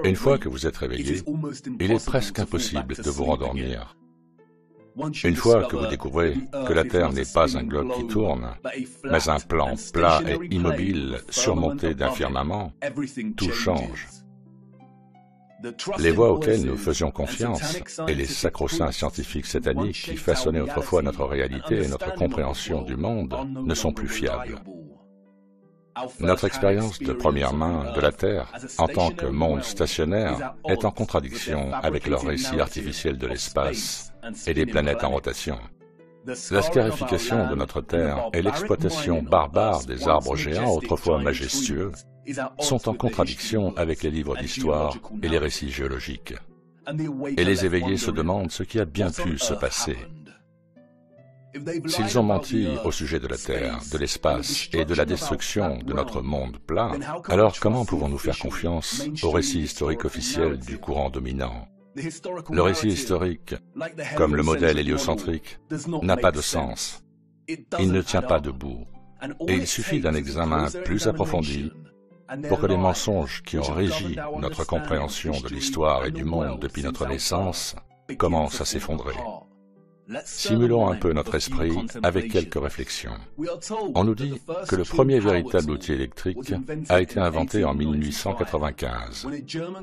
Une fois que vous êtes réveillé, il est presque impossible de vous rendormir. Une fois que vous découvrez que la Terre n'est pas un globe qui tourne, mais un plan plat et immobile surmonté d'un firmament, tout change. Les voies auxquelles nous faisions confiance et les sacro-saints scientifiques sataniques qui façonnaient autrefois notre réalité et notre compréhension du monde ne sont plus fiables. Notre expérience de première main de la Terre en tant que monde stationnaire est en contradiction avec leur récit artificiel de l'espace et des planètes en rotation. La scarification de notre Terre et l'exploitation barbare des arbres géants autrefois majestueux sont en contradiction avec les livres d'histoire et les récits géologiques. Et les éveillés se demandent ce qui a bien pu se passer. S'ils ont menti au sujet de la Terre, de l'espace et de la destruction de notre monde plat, alors comment pouvons-nous faire confiance au récit historique officiel du courant dominant? Le récit historique, comme le modèle héliocentrique, n'a pas de sens. Il ne tient pas debout. Et il suffit d'un examen plus approfondi pour que les mensonges qui ont régi notre compréhension de l'histoire et du monde depuis notre naissance commencent à s'effondrer. Simulons un peu notre esprit avec quelques réflexions. On nous dit que le premier véritable outil électrique a été inventé en 1895,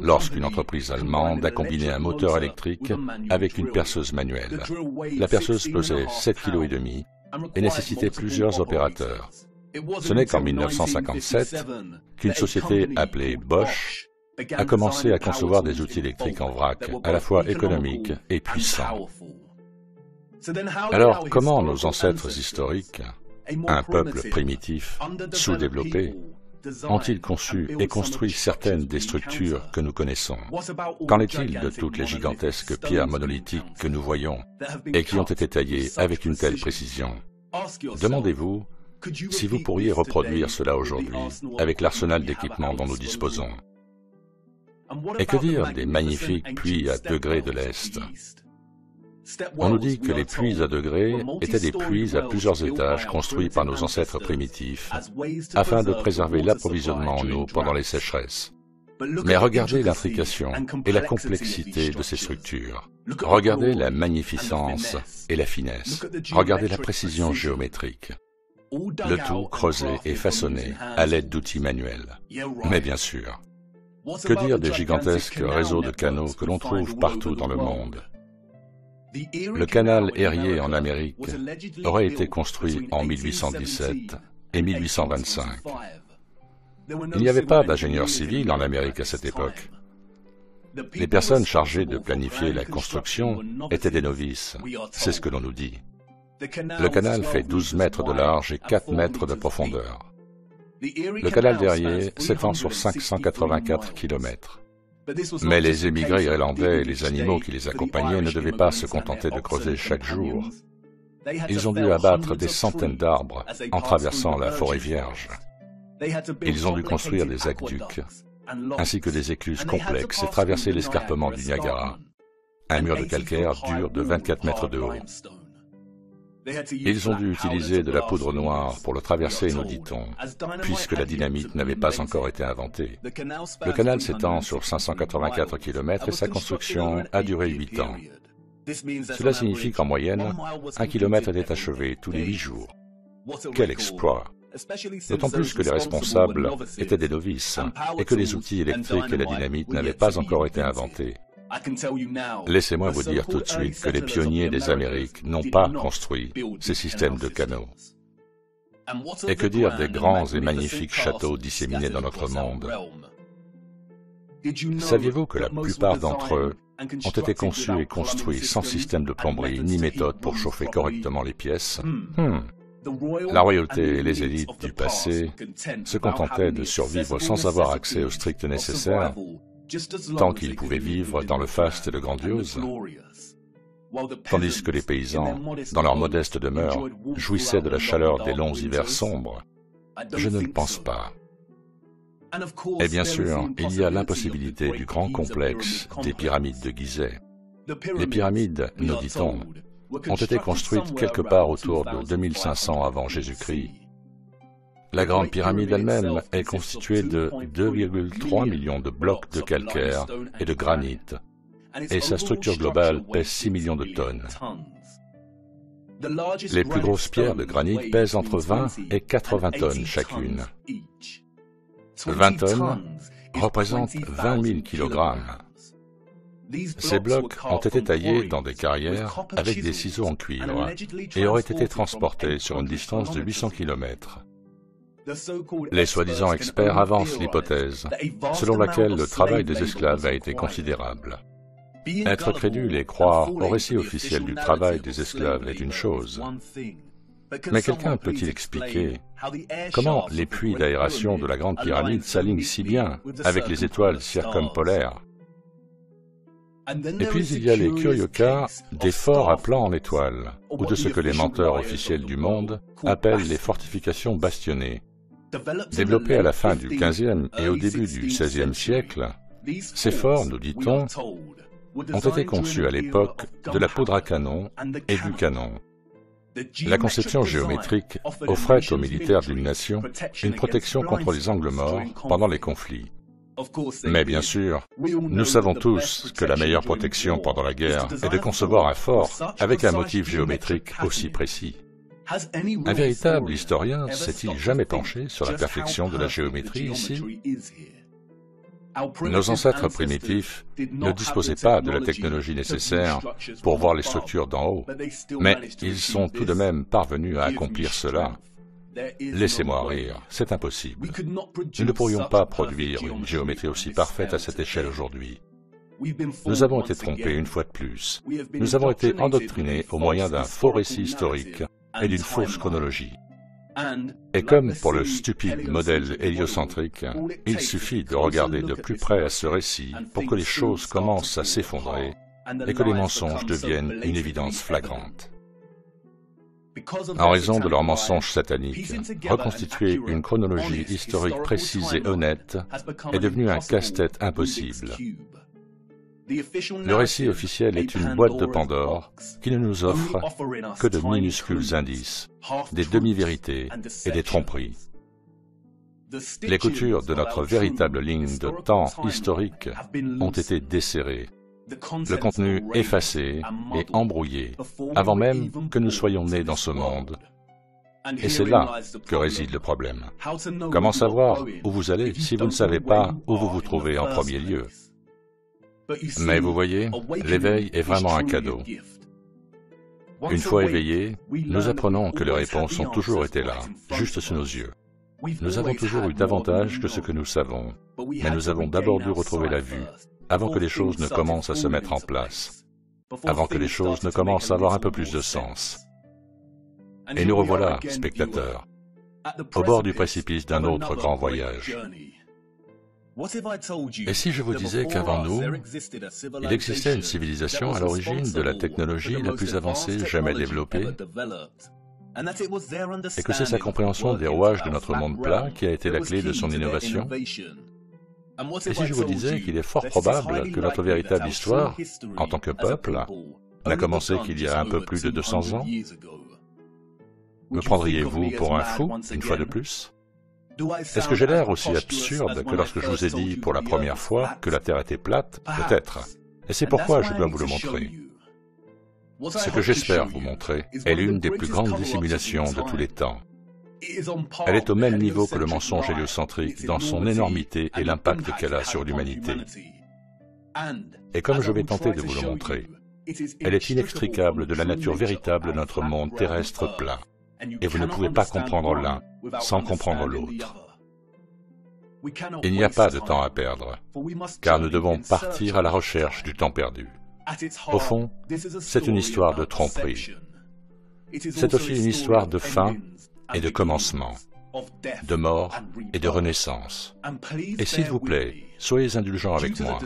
lorsqu'une entreprise allemande a combiné un moteur électrique avec une perceuse manuelle. La perceuse pesait 7,5 kg et nécessitait plusieurs opérateurs. Ce n'est qu'en 1957 qu'une société appelée Bosch a commencé à concevoir des outils électriques en vrac, à la fois économiques et puissants. Alors, comment nos ancêtres historiques, un peuple primitif, sous-développé, ont-ils conçu et construit certaines des structures que nous connaissons? Qu'en est-il de toutes les gigantesques pierres monolithiques que nous voyons et qui ont été taillées avec une telle précision? Demandez-vous si vous pourriez reproduire cela aujourd'hui avec l'arsenal d'équipements dont nous disposons. Et que dire des magnifiques puits à degrés de l'Est? On nous dit que les puits à degrés étaient des puits à plusieurs étages construits par nos ancêtres primitifs afin de préserver l'approvisionnement en eau pendant les sécheresses. Mais regardez l'intrication et la complexité de ces structures. Regardez la magnificence et la finesse. Regardez la précision géométrique. Le tout creusé et façonné à l'aide d'outils manuels. Mais bien sûr, que dire des gigantesques réseaux de canaux que l'on trouve partout dans le monde? Le canal Erie en Amérique aurait été construit en 1817 et 1825. Il n'y avait pas d'ingénieurs civils en Amérique à cette époque. Les personnes chargées de planifier la construction étaient des novices, c'est ce que l'on nous dit. Le canal fait 12 mètres de large et 4 mètres de profondeur. Le canal d'Erie s'étend sur 584 km. Mais les émigrés irlandais et les animaux qui les accompagnaient ne devaient pas se contenter de creuser chaque jour. Ils ont dû abattre des centaines d'arbres en traversant la forêt vierge. Ils ont dû construire des aqueducs, ainsi que des écluses complexes et traverser l'escarpement du Niagara, un mur de calcaire dur de 24 mètres de haut. Ils ont dû utiliser de la poudre noire pour le traverser, nous dit-on, puisque la dynamite n'avait pas encore été inventée. Le canal s'étend sur 584 km et sa construction a duré 8 ans. Cela signifie qu'en moyenne, 1 kilomètre était achevé tous les 8 jours. Quel exploit! D'autant plus que les responsables étaient des novices et que les outils électriques et la dynamite n'avaient pas encore été inventés. Laissez-moi vous dire tout de suite que les pionniers des Amériques n'ont pas construit ces systèmes de canaux. Et que dire des grands et magnifiques châteaux disséminés dans notre monde? Saviez-vous que la plupart d'entre eux ont été conçus et construits sans système de plomberie ni méthode pour chauffer correctement les pièces? La royauté et les élites du passé se contentaient de survivre sans avoir accès au strict nécessaire, tant qu'ils pouvaient vivre dans le faste et le grandiose, tandis que les paysans, dans leur modeste demeure, jouissaient de la chaleur des longs hivers sombres. Je ne le pense pas. Et bien sûr, il y a l'impossibilité du grand complexe des pyramides de Gizeh. Les pyramides, nous dit-on, ont été construites quelque part autour de 2500 avant Jésus-Christ. La Grande Pyramide elle-même est constituée de 2,3 millions de blocs de calcaire et de granit, et sa structure globale pèse 6 millions de tonnes. Les plus grosses pierres de granit pèsent entre 20 et 80 tonnes chacune. 20 tonnes représentent 20 000 kilogrammes. Ces blocs ont été taillés dans des carrières avec des ciseaux en cuivre et auraient été transportés sur une distance de 800 km. Les soi-disant experts avancent l'hypothèse selon laquelle le travail des esclaves a été considérable. Être crédule et croire au récit officiel du travail des esclaves est une chose. Mais quelqu'un peut-il expliquer comment les puits d'aération de la Grande Pyramide s'alignent si bien avec les étoiles circumpolaires? Et puis il y a les curieux cas des forts à plan en étoiles, ou de ce que les menteurs officiels du monde appellent les fortifications bastionnées. Développées à la fin du XVe et au début du XVIe siècle, ces forts, nous dit-on, ont été conçus à l'époque de la poudre à canon et du canon. La conception géométrique offrait aux militaires d'une nation une protection contre les angles morts pendant les conflits. Mais bien sûr, nous savons tous que la meilleure protection pendant la guerre est de concevoir un fort avec un motif géométrique aussi précis. Un véritable historien s'est-il jamais penché sur la perfection de la géométrie ici? Nos ancêtres primitifs ne disposaient pas de la technologie nécessaire pour voir les structures d'en haut, mais ils sont tout de même parvenus à accomplir cela. Laissez-moi rire, c'est impossible. Nous ne pourrions pas produire une géométrie aussi parfaite à cette échelle aujourd'hui. Nous avons été trompés une fois de plus. Nous avons été endoctrinés au moyen d'un faux récit historique et d'une fausse chronologie. Et comme pour le stupide modèle héliocentrique, il suffit de regarder de plus près à ce récit pour que les choses commencent à s'effondrer et que les mensonges deviennent une évidence flagrante. En raison de leurs mensonges sataniques, reconstituer une chronologie historique précise et honnête est devenu un casse-tête impossible. Le récit officiel est une boîte de Pandore qui ne nous offre que de minuscules indices, des demi-vérités et des tromperies. Les coutures de notre véritable ligne de temps historique ont été desserrées, le contenu effacé et embrouillé, avant même que nous soyons nés dans ce monde. Et c'est là que réside le problème. Comment savoir où vous allez si vous ne savez pas où vous vous trouvez en premier lieu? Mais vous voyez, l'éveil est vraiment un cadeau. Une fois éveillés, nous apprenons que les réponses ont toujours été là, juste sous nos yeux. Nous avons toujours eu davantage que ce que nous savons, mais nous avons d'abord dû retrouver la vue, avant que les choses ne commencent à se mettre en place, avant que les choses ne commencent à avoir un peu plus de sens. Et nous revoilà, spectateurs, au bord du précipice d'un autre grand voyage. Et si je vous disais qu'avant nous, il existait une civilisation à l'origine de la technologie la plus avancée jamais développée, et que c'est sa compréhension des rouages de notre monde plat qui a été la clé de son innovation? Et si je vous disais qu'il est fort probable que notre véritable histoire, en tant que peuple, n'a commencé qu'il y a un peu plus de 200 ans? Me prendriez-vous pour un fou, une fois de plus? Est-ce que j'ai l'air aussi absurde que lorsque je vous ai dit pour la première fois que la Terre était plate? Peut-être. Et c'est pourquoi je dois vous le montrer. Ce que j'espère vous montrer est l'une des plus grandes dissimulations de tous les temps. Elle est au même niveau que le mensonge héliocentrique dans son énormité et l'impact qu'elle a sur l'humanité. Et comme je vais tenter de vous le montrer, elle est inextricable de la nature véritable de notre monde terrestre plat. Et vous ne pouvez pas comprendre l'un sans comprendre l'autre. Il n'y a pas de temps à perdre, car nous devons partir à la recherche du temps perdu. Au fond, c'est une histoire de tromperie. C'est aussi une histoire de fin et de commencement, de mort et de renaissance. Et s'il vous plaît, soyez indulgents avec moi.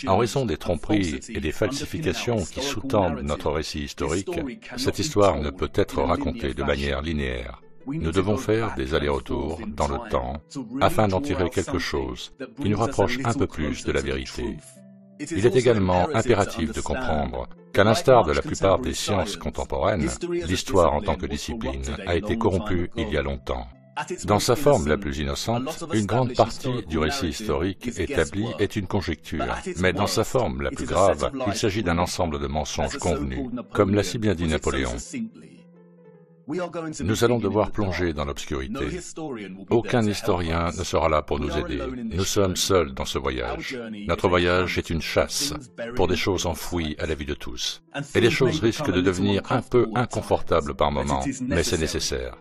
En raison des tromperies et des falsifications qui sous-tendent notre récit historique, cette histoire ne peut être racontée de manière linéaire. Nous devons faire des allers-retours dans le temps afin d'en tirer quelque chose qui nous rapproche un peu plus de la vérité. Il est également impératif de comprendre qu'à l'instar de la plupart des sciences contemporaines, l'histoire en tant que discipline a été corrompue il y a longtemps. Dans sa forme la plus innocente, une grande partie du récit historique établi est une conjecture, mais dans sa forme la plus grave, il s'agit d'un ensemble de mensonges convenus, comme l'a si bien dit Napoléon. Nous allons devoir plonger dans l'obscurité. Aucun historien ne sera là pour nous aider. Nous sommes seuls dans ce voyage. Notre voyage est une chasse pour des choses enfouies à la vue de tous. Et les choses risquent de devenir un peu inconfortables par moments, mais c'est nécessaire.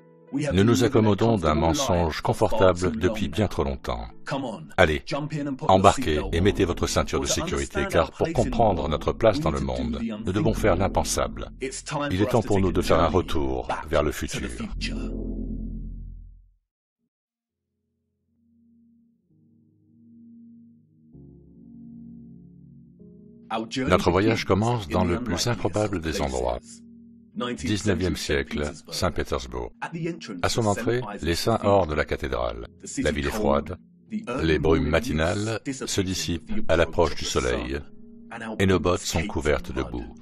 Nous nous accommodons d'un mensonge confortable depuis bien trop longtemps. Allez, embarquez et mettez votre ceinture de sécurité, car pour comprendre notre place dans le monde, nous devons faire l'impensable. Il est temps pour nous de faire un retour vers le futur. Notre voyage commence dans le plus improbable des endroits. 19e siècle, Saint-Pétersbourg. À son entrée, les saints hors de la cathédrale. La ville est froide, les brumes matinales se dissipent à l'approche du soleil, et nos bottes sont couvertes de boue.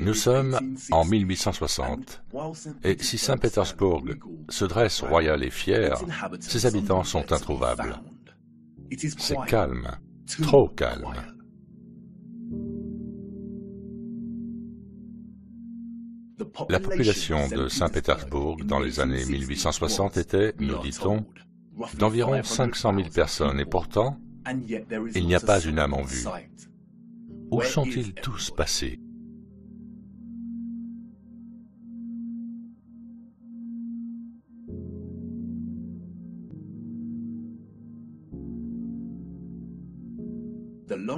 Nous sommes en 1860, et si Saint-Pétersbourg se dresse royal et fier, ses habitants sont introuvables. C'est calme, trop calme. La population de Saint-Pétersbourg dans les années 1860 était, nous dit-on, d'environ 500 000 personnes, et pourtant, il n'y a pas une âme en vue. Où sont-ils tous passés?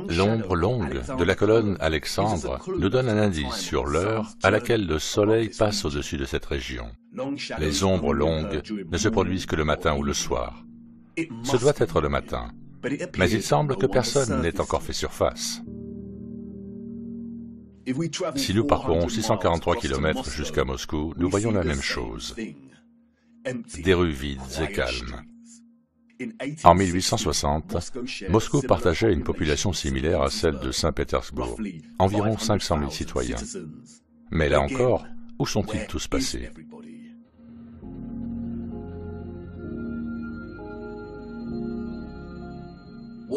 L'ombre longue de la colonne Alexandre nous donne un indice sur l'heure à laquelle le soleil passe au-dessus de cette région. Les ombres longues ne se produisent que le matin ou le soir. Ce doit être le matin, mais il semble que personne n'ait encore fait surface. Si nous parcourons 643 km jusqu'à Moscou, nous voyons la même chose. Des rues vides et calmes. En 1860, Moscou partageait une population similaire à celle de Saint-Pétersbourg, environ 500 000 citoyens. Mais là encore, où sont-ils tous passés?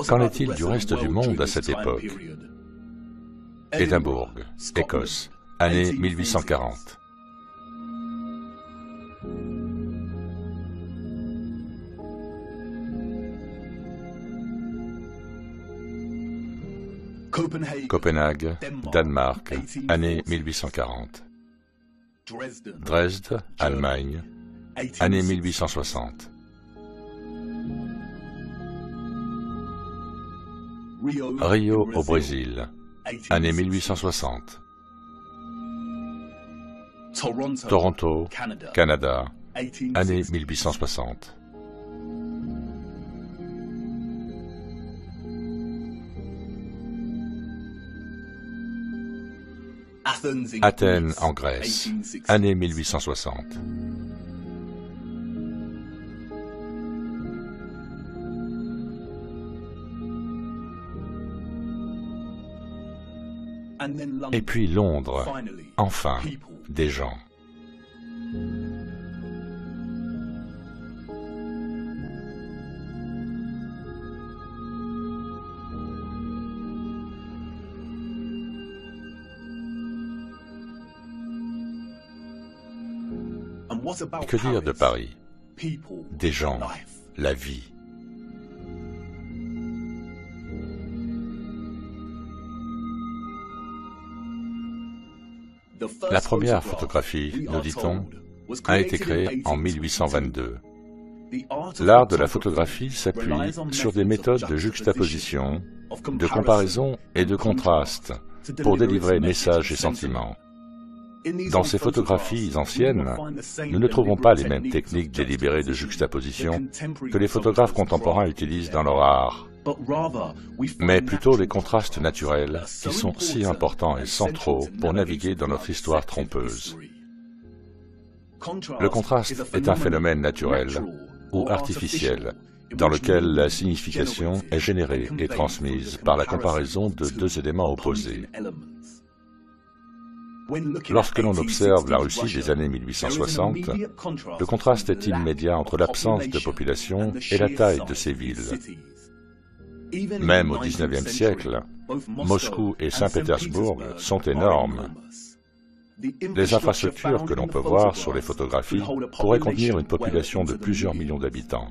Qu'en est-il du reste du monde à cette époque? Édimbourg, Écosse, année 1840. Copenhague, Danemark, année 1840. Dresde, Allemagne, année 1860. Rio au Brésil, année 1860. Toronto, Canada, année 1860. Athènes en Grèce, année 1860. Et puis Londres, enfin, des gens. Et que dire de Paris? Des gens, la vie. La première photographie, nous dit-on, a été créée en 1822. L'art de la photographie s'appuie sur des méthodes de juxtaposition, de comparaison et de contraste pour délivrer messages et sentiments. Dans ces photographies anciennes, nous ne trouvons pas les mêmes techniques délibérées de juxtaposition que les photographes contemporains utilisent dans leur art, mais plutôt les contrastes naturels qui sont si importants et centraux pour naviguer dans notre histoire trompeuse. Le contraste est un phénomène naturel ou artificiel, dans lequel la signification est générée et transmise par la comparaison de deux éléments opposés. Lorsque l'on observe la Russie des années 1860, le contraste est immédiat entre l'absence de population et la taille de ces villes. Même au XIXe siècle, Moscou et Saint-Pétersbourg sont énormes. Les infrastructures que l'on peut voir sur les photographies pourraient contenir une population de plusieurs millions d'habitants.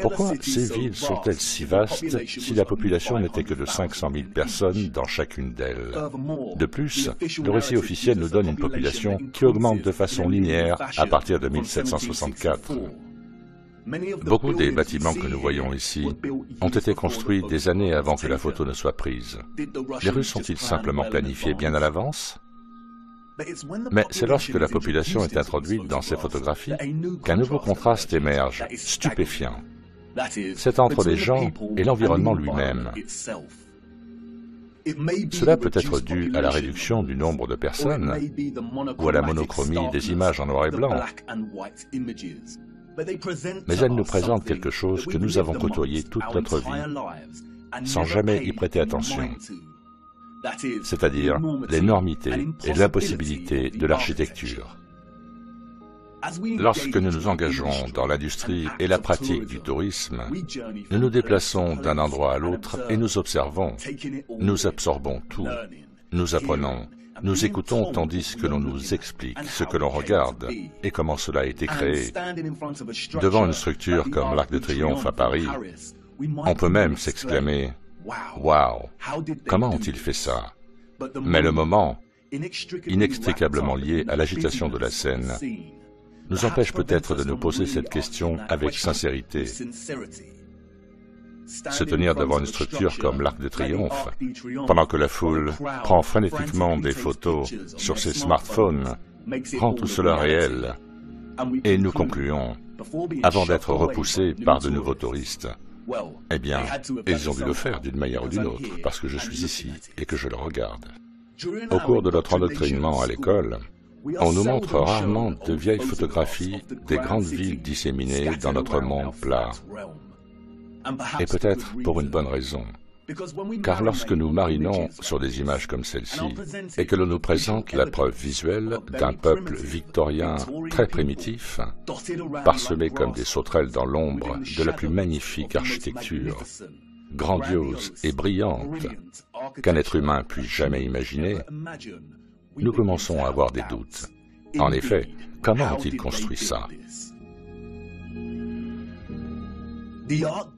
Pourquoi ces villes sont-elles si vastes si la population n'était que de 500 000 personnes dans chacune d'elles? De plus, le récit officiel nous donne une population qui augmente de façon linéaire à partir de 1764. Beaucoup des bâtiments que nous voyons ici ont été construits des années avant que la photo ne soit prise. Les Russes sont-ils simplement planifiés bien à l'avance? Mais c'est lorsque la population est introduite dans ces photographies qu'un nouveau contraste émerge, stupéfiant. C'est entre les gens et l'environnement lui-même. Cela peut être dû à la réduction du nombre de personnes ou à la monochromie des images en noir et blanc. Mais elles nous présentent quelque chose que nous avons côtoyé toute notre vie, sans jamais y prêter attention. C'est-à-dire l'énormité et l'impossibilité de l'architecture. Lorsque nous nous engageons dans l'industrie et la pratique du tourisme, nous nous déplaçons d'un endroit à l'autre et nous observons, nous absorbons tout, nous apprenons, nous écoutons tandis que l'on nous explique ce que l'on regarde et comment cela a été créé. Devant une structure comme l'Arc de Triomphe à Paris, on peut même s'exclamer « Waouh, comment ont-ils fait ça ?» Mais le moment, inextricablement lié à l'agitation de la scène, nous empêche peut-être de nous poser cette question avec sincérité. Se tenir devant une structure comme l'Arc de Triomphe, pendant que la foule prend frénétiquement des photos sur ses smartphones, rend tout cela réel. Et nous concluons, avant d'être repoussés par de nouveaux touristes, eh bien, ils ont dû le faire d'une manière ou d'une autre, parce que je suis ici et que je le regarde. Au cours de notre endoctrinement à l'école, on nous montre rarement de vieilles photographies des grandes villes disséminées dans notre monde plat. Et peut-être pour une bonne raison. Car lorsque nous marinons sur des images comme celle-ci, et que l'on nous présente la preuve visuelle d'un peuple victorien très primitif, parsemé comme des sauterelles dans l'ombre de la plus magnifique architecture, grandiose et brillante qu'un être humain puisse jamais imaginer, nous commençons à avoir des doutes. En effet, comment ont-ils construit ça?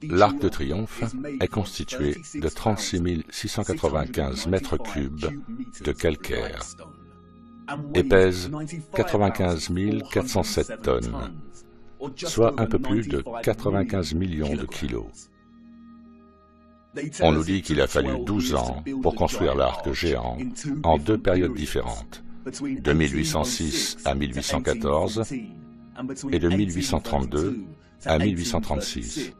L'Arc de Triomphe est constitué de 36 695 mètres cubes de calcaire et pèse 95 407 tonnes, soit un peu plus de 95 millions de kilos. On nous dit qu'il a fallu 12 ans pour construire l'arc géant en deux périodes différentes, de 1806 à 1814 et de 1832 à 1836.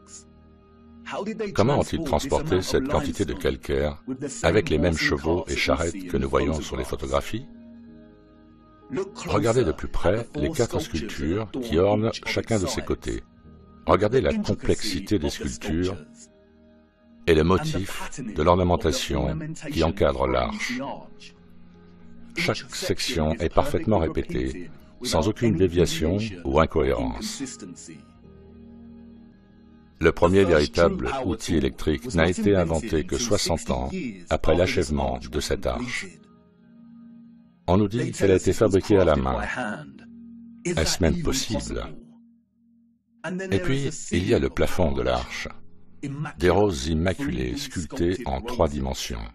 Comment ont-ils transporté cette quantité de calcaire avec les mêmes chevaux et charrettes que nous voyons sur les photographies? Regardez de plus près les 4 sculptures qui ornent chacun de ses côtés. Regardez la complexité des sculptures et le motif de l'ornementation qui encadre l'arche. Chaque section est parfaitement répétée, sans aucune déviation ou incohérence. Le premier véritable outil électrique n'a été inventé que 60 ans après l'achèvement de cette arche. On nous dit qu'elle a été fabriquée à la main. Est-ce même possible? Et puis, il y a le plafond de l'arche. Des roses immaculées sculptées en 3 dimensions,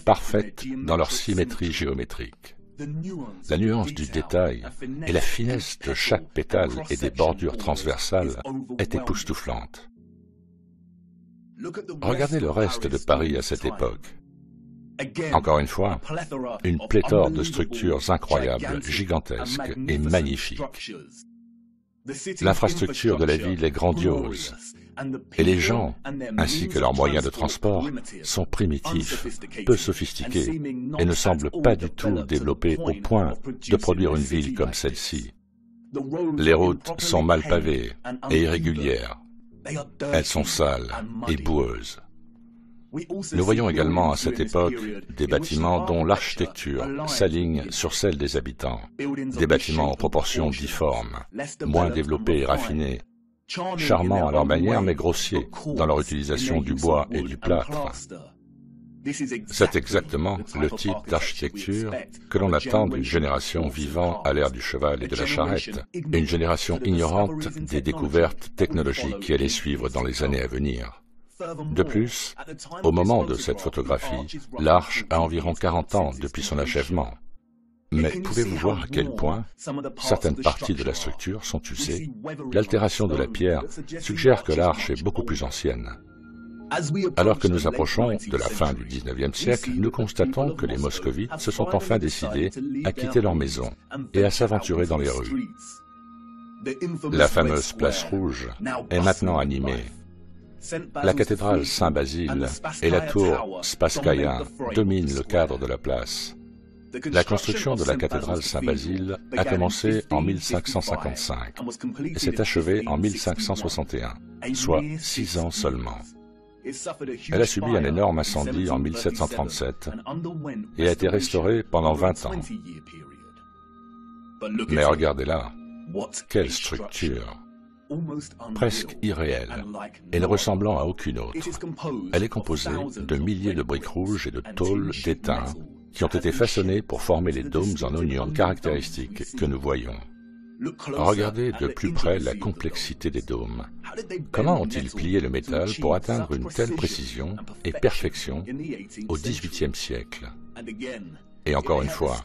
parfaites dans leur symétrie géométrique. La nuance du détail et la finesse de chaque pétale et des bordures transversales est époustouflante. Regardez le reste de Paris à cette époque. Encore une fois, une pléthore de structures incroyables, gigantesques et magnifiques. L'infrastructure de la ville est grandiose, et les gens, ainsi que leurs moyens de transport, sont primitifs, peu sophistiqués, et ne semblent pas du tout développés au point de produire une ville comme celle-ci. Les routes sont mal pavées et irrégulières. Elles sont sales et boueuses. Nous voyons également à cette époque des bâtiments dont l'architecture s'aligne sur celle des habitants, des bâtiments en proportions difformes, moins développés et raffinés, charmants à leur manière mais grossiers dans leur utilisation du bois et du plâtre. C'est exactement le type d'architecture que l'on attend d'une génération vivant à l'ère du cheval et de la charrette, une génération ignorante des découvertes technologiques qui allaient suivre dans les années à venir. De plus, au moment de cette photographie, l'arche a environ 40 ans depuis son achèvement. Mais pouvez-vous voir à quel point certaines parties de la structure sont usées? L'altération de la pierre suggère que l'arche est beaucoup plus ancienne. Alors que nous approchons de la fin du XIXe siècle, nous constatons que les Moscovites se sont enfin décidés à quitter leur maison et à s'aventurer dans les rues. La fameuse place rouge est maintenant animée. La cathédrale Saint-Basile et la tour Spasskaya dominent le cadre de la place. La construction de la cathédrale Saint-Basile a commencé en 1555 et s'est achevée en 1561, soit 6 ans seulement. Elle a subi un énorme incendie en 1737 et a été restaurée pendant 20 ans. Mais regardez-là, quelle structure! Presque irréelle et ne ressemblant à aucune autre. Elle est composée de milliers de briques rouges et de tôles d'étain qui ont été façonnées pour former les dômes en oignon caractéristiques que nous voyons. Regardez de plus près la complexité des dômes. Comment ont-ils plié le métal pour atteindre une telle précision et perfection au XVIIIe siècle? Et encore une fois,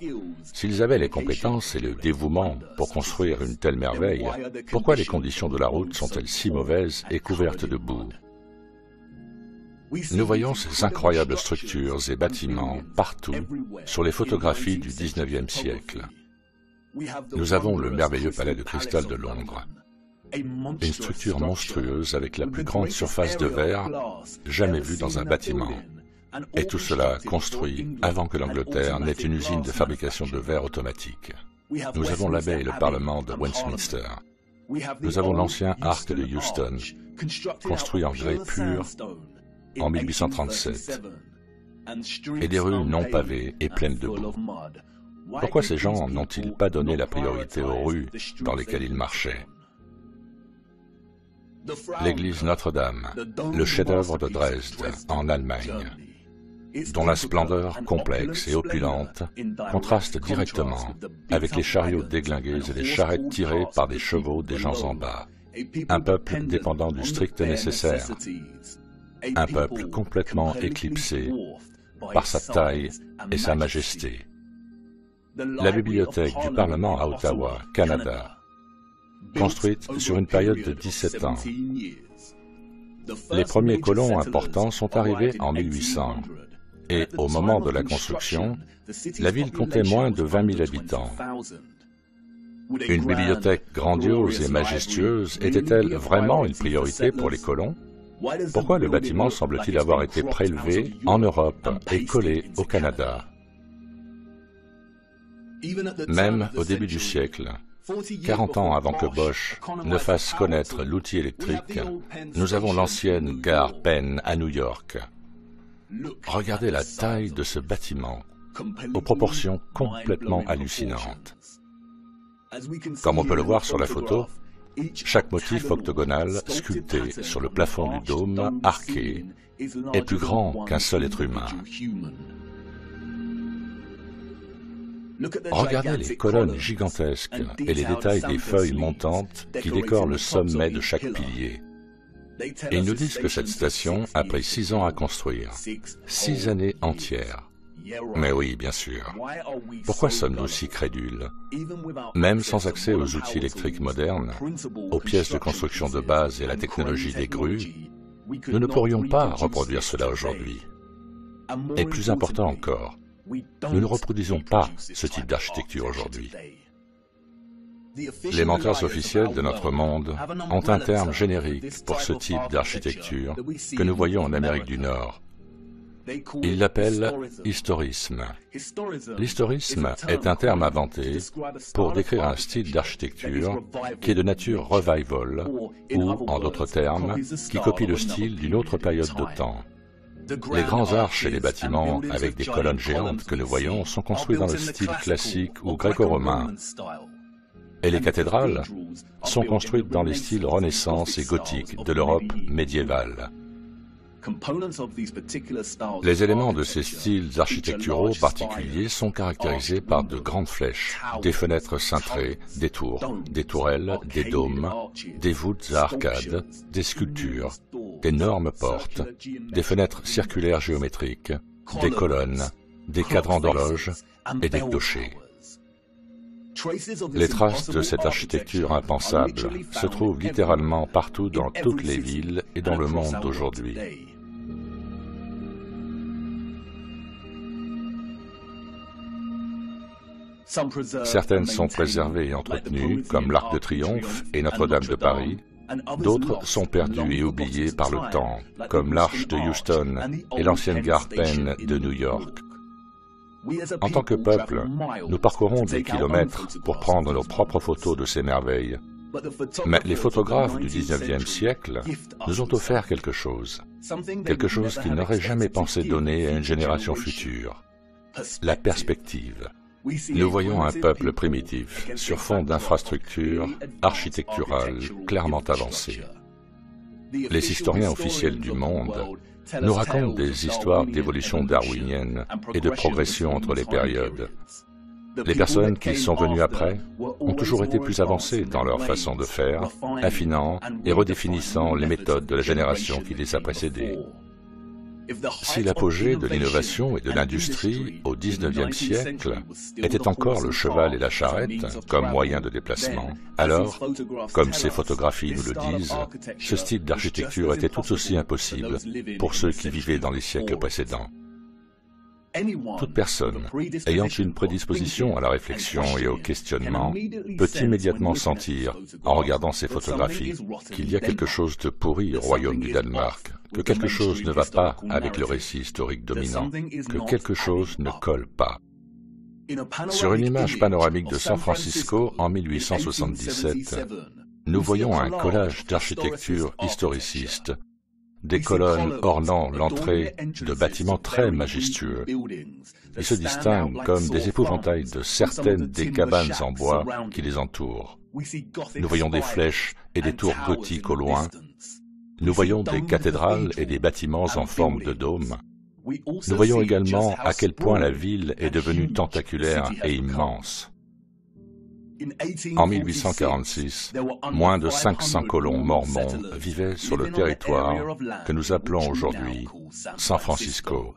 s'ils avaient les compétences et le dévouement pour construire une telle merveille, pourquoi les conditions de la route sont-elles si mauvaises et couvertes de boue? Nous voyons ces incroyables structures et bâtiments partout sur les photographies du XIXe siècle. Nous avons le merveilleux palais de cristal de Londres, une structure monstrueuse avec la plus grande surface de verre jamais vue dans un bâtiment. Et tout cela construit avant que l'Angleterre n'ait une usine de fabrication de verre automatique. Nous avons la baie et le Parlement de Westminster. Nous avons l'ancien arc de Euston, construit en grès pur en 1837, et des rues non pavées et pleines de boue. Pourquoi ces gens n'ont-ils pas donné la priorité aux rues dans lesquelles ils marchaient? L'église Notre-Dame, le chef-d'œuvre de Dresde, en Allemagne, dont la splendeur complexe et opulente contraste directement avec les chariots déglingués et les charrettes tirées par des chevaux des gens en bas, un peuple dépendant du strict nécessaire, un peuple complètement éclipsé par sa taille et sa majesté. La bibliothèque du Parlement à Ottawa, Canada, construite sur une période de 17 ans. Les premiers colons importants sont arrivés en 1800. Et au moment de la construction, la ville comptait moins de 20 000 habitants. Une bibliothèque grandiose et majestueuse était-elle vraiment une priorité pour les colons? Pourquoi le bâtiment semble-t-il avoir été prélevé en Europe et collé au Canada? Même au début du siècle, 40 ans avant que Bosch ne fasse connaître l'outil électrique, nous avons l'ancienne gare Penn à New York. Regardez la taille de ce bâtiment, aux proportions complètement hallucinantes. Comme on peut le voir sur la photo, chaque motif octogonal sculpté sur le plafond du dôme arqué est plus grand qu'un seul être humain. Regardez les colonnes gigantesques et les détails des feuilles montantes qui décorent le sommet de chaque pilier. Et ils nous disent que cette station a pris 6 ans à construire, 6 années entières. Mais oui, bien sûr. Pourquoi sommes-nous si crédules? Même sans accès aux outils électriques modernes, aux pièces de construction de base et à la technologie des grues, nous ne pourrions pas reproduire cela aujourd'hui. Et plus important encore, nous ne reproduisons pas ce type d'architecture aujourd'hui. Les mentors officiels de notre monde ont un terme générique pour ce type d'architecture que nous voyons en Amérique du Nord. Ils l'appellent historisme. L'historisme est un terme inventé pour décrire un style d'architecture qui est de nature revival, ou, en d'autres termes, qui copie le style d'une autre période de temps. Les grands arches et les bâtiments avec des colonnes géantes que nous voyons sont construits dans le style classique ou gréco-romain. Et les cathédrales sont construites dans les styles Renaissance et gothique de l'Europe médiévale. Les éléments de ces styles architecturaux particuliers sont caractérisés par de grandes flèches, des fenêtres cintrées, des tours, des tourelles, des dômes, des voûtes à arcades, des sculptures, d'énormes portes, des fenêtres circulaires géométriques, des colonnes, des cadrans d'horloge et des clochers. Les traces de cette architecture impensable se trouvent littéralement partout dans toutes les villes et dans le monde d'aujourd'hui. Certaines sont préservées et entretenues, comme l'Arc de Triomphe et Notre-Dame de Paris. D'autres sont perdues et oubliées par le temps, comme l'Arche de Houston et l'ancienne gare Penn de New York. En tant que peuple, nous parcourons des kilomètres pour prendre nos propres photos de ces merveilles. Mais les photographes du XIXe siècle nous ont offert quelque chose qu'ils n'auraient jamais pensé donner à une génération future: la perspective. Nous voyons un peuple primitif sur fond d'infrastructures architecturales clairement avancées. Les historiens officiels du monde nous racontent des histoires d'évolution darwinienne et de progression entre les périodes. Les personnes qui sont venues après ont toujours été plus avancées dans leur façon de faire, affinant et redéfinissant les méthodes de la génération qui les a précédées. Si l'apogée de l'innovation et de l'industrie au XIXe siècle était encore le cheval et la charrette comme moyen de déplacement, alors, comme ces photographies nous le disent, ce style d'architecture était tout aussi impossible pour ceux qui vivaient dans les siècles précédents. Toute personne ayant une prédisposition à la réflexion et au questionnement peut immédiatement sentir, en regardant ces photographies, qu'il y a quelque chose de pourri au royaume du Danemark, que quelque chose ne va pas avec le récit historique dominant, que quelque chose ne colle pas. Sur une image panoramique de San Francisco en 1877, nous voyons un collage d'architecture historiciste, des colonnes ornant l'entrée de bâtiments très majestueux. Ils se distinguent comme des épouvantails de certaines des cabanes en bois qui les entourent. Nous voyons des flèches et des tours gothiques au loin. Nous voyons des cathédrales et des bâtiments en forme de dôme. Nous voyons également à quel point la ville est devenue tentaculaire et immense. En 1846, moins de 500 colons mormons vivaient sur le territoire que nous appelons aujourd'hui San Francisco.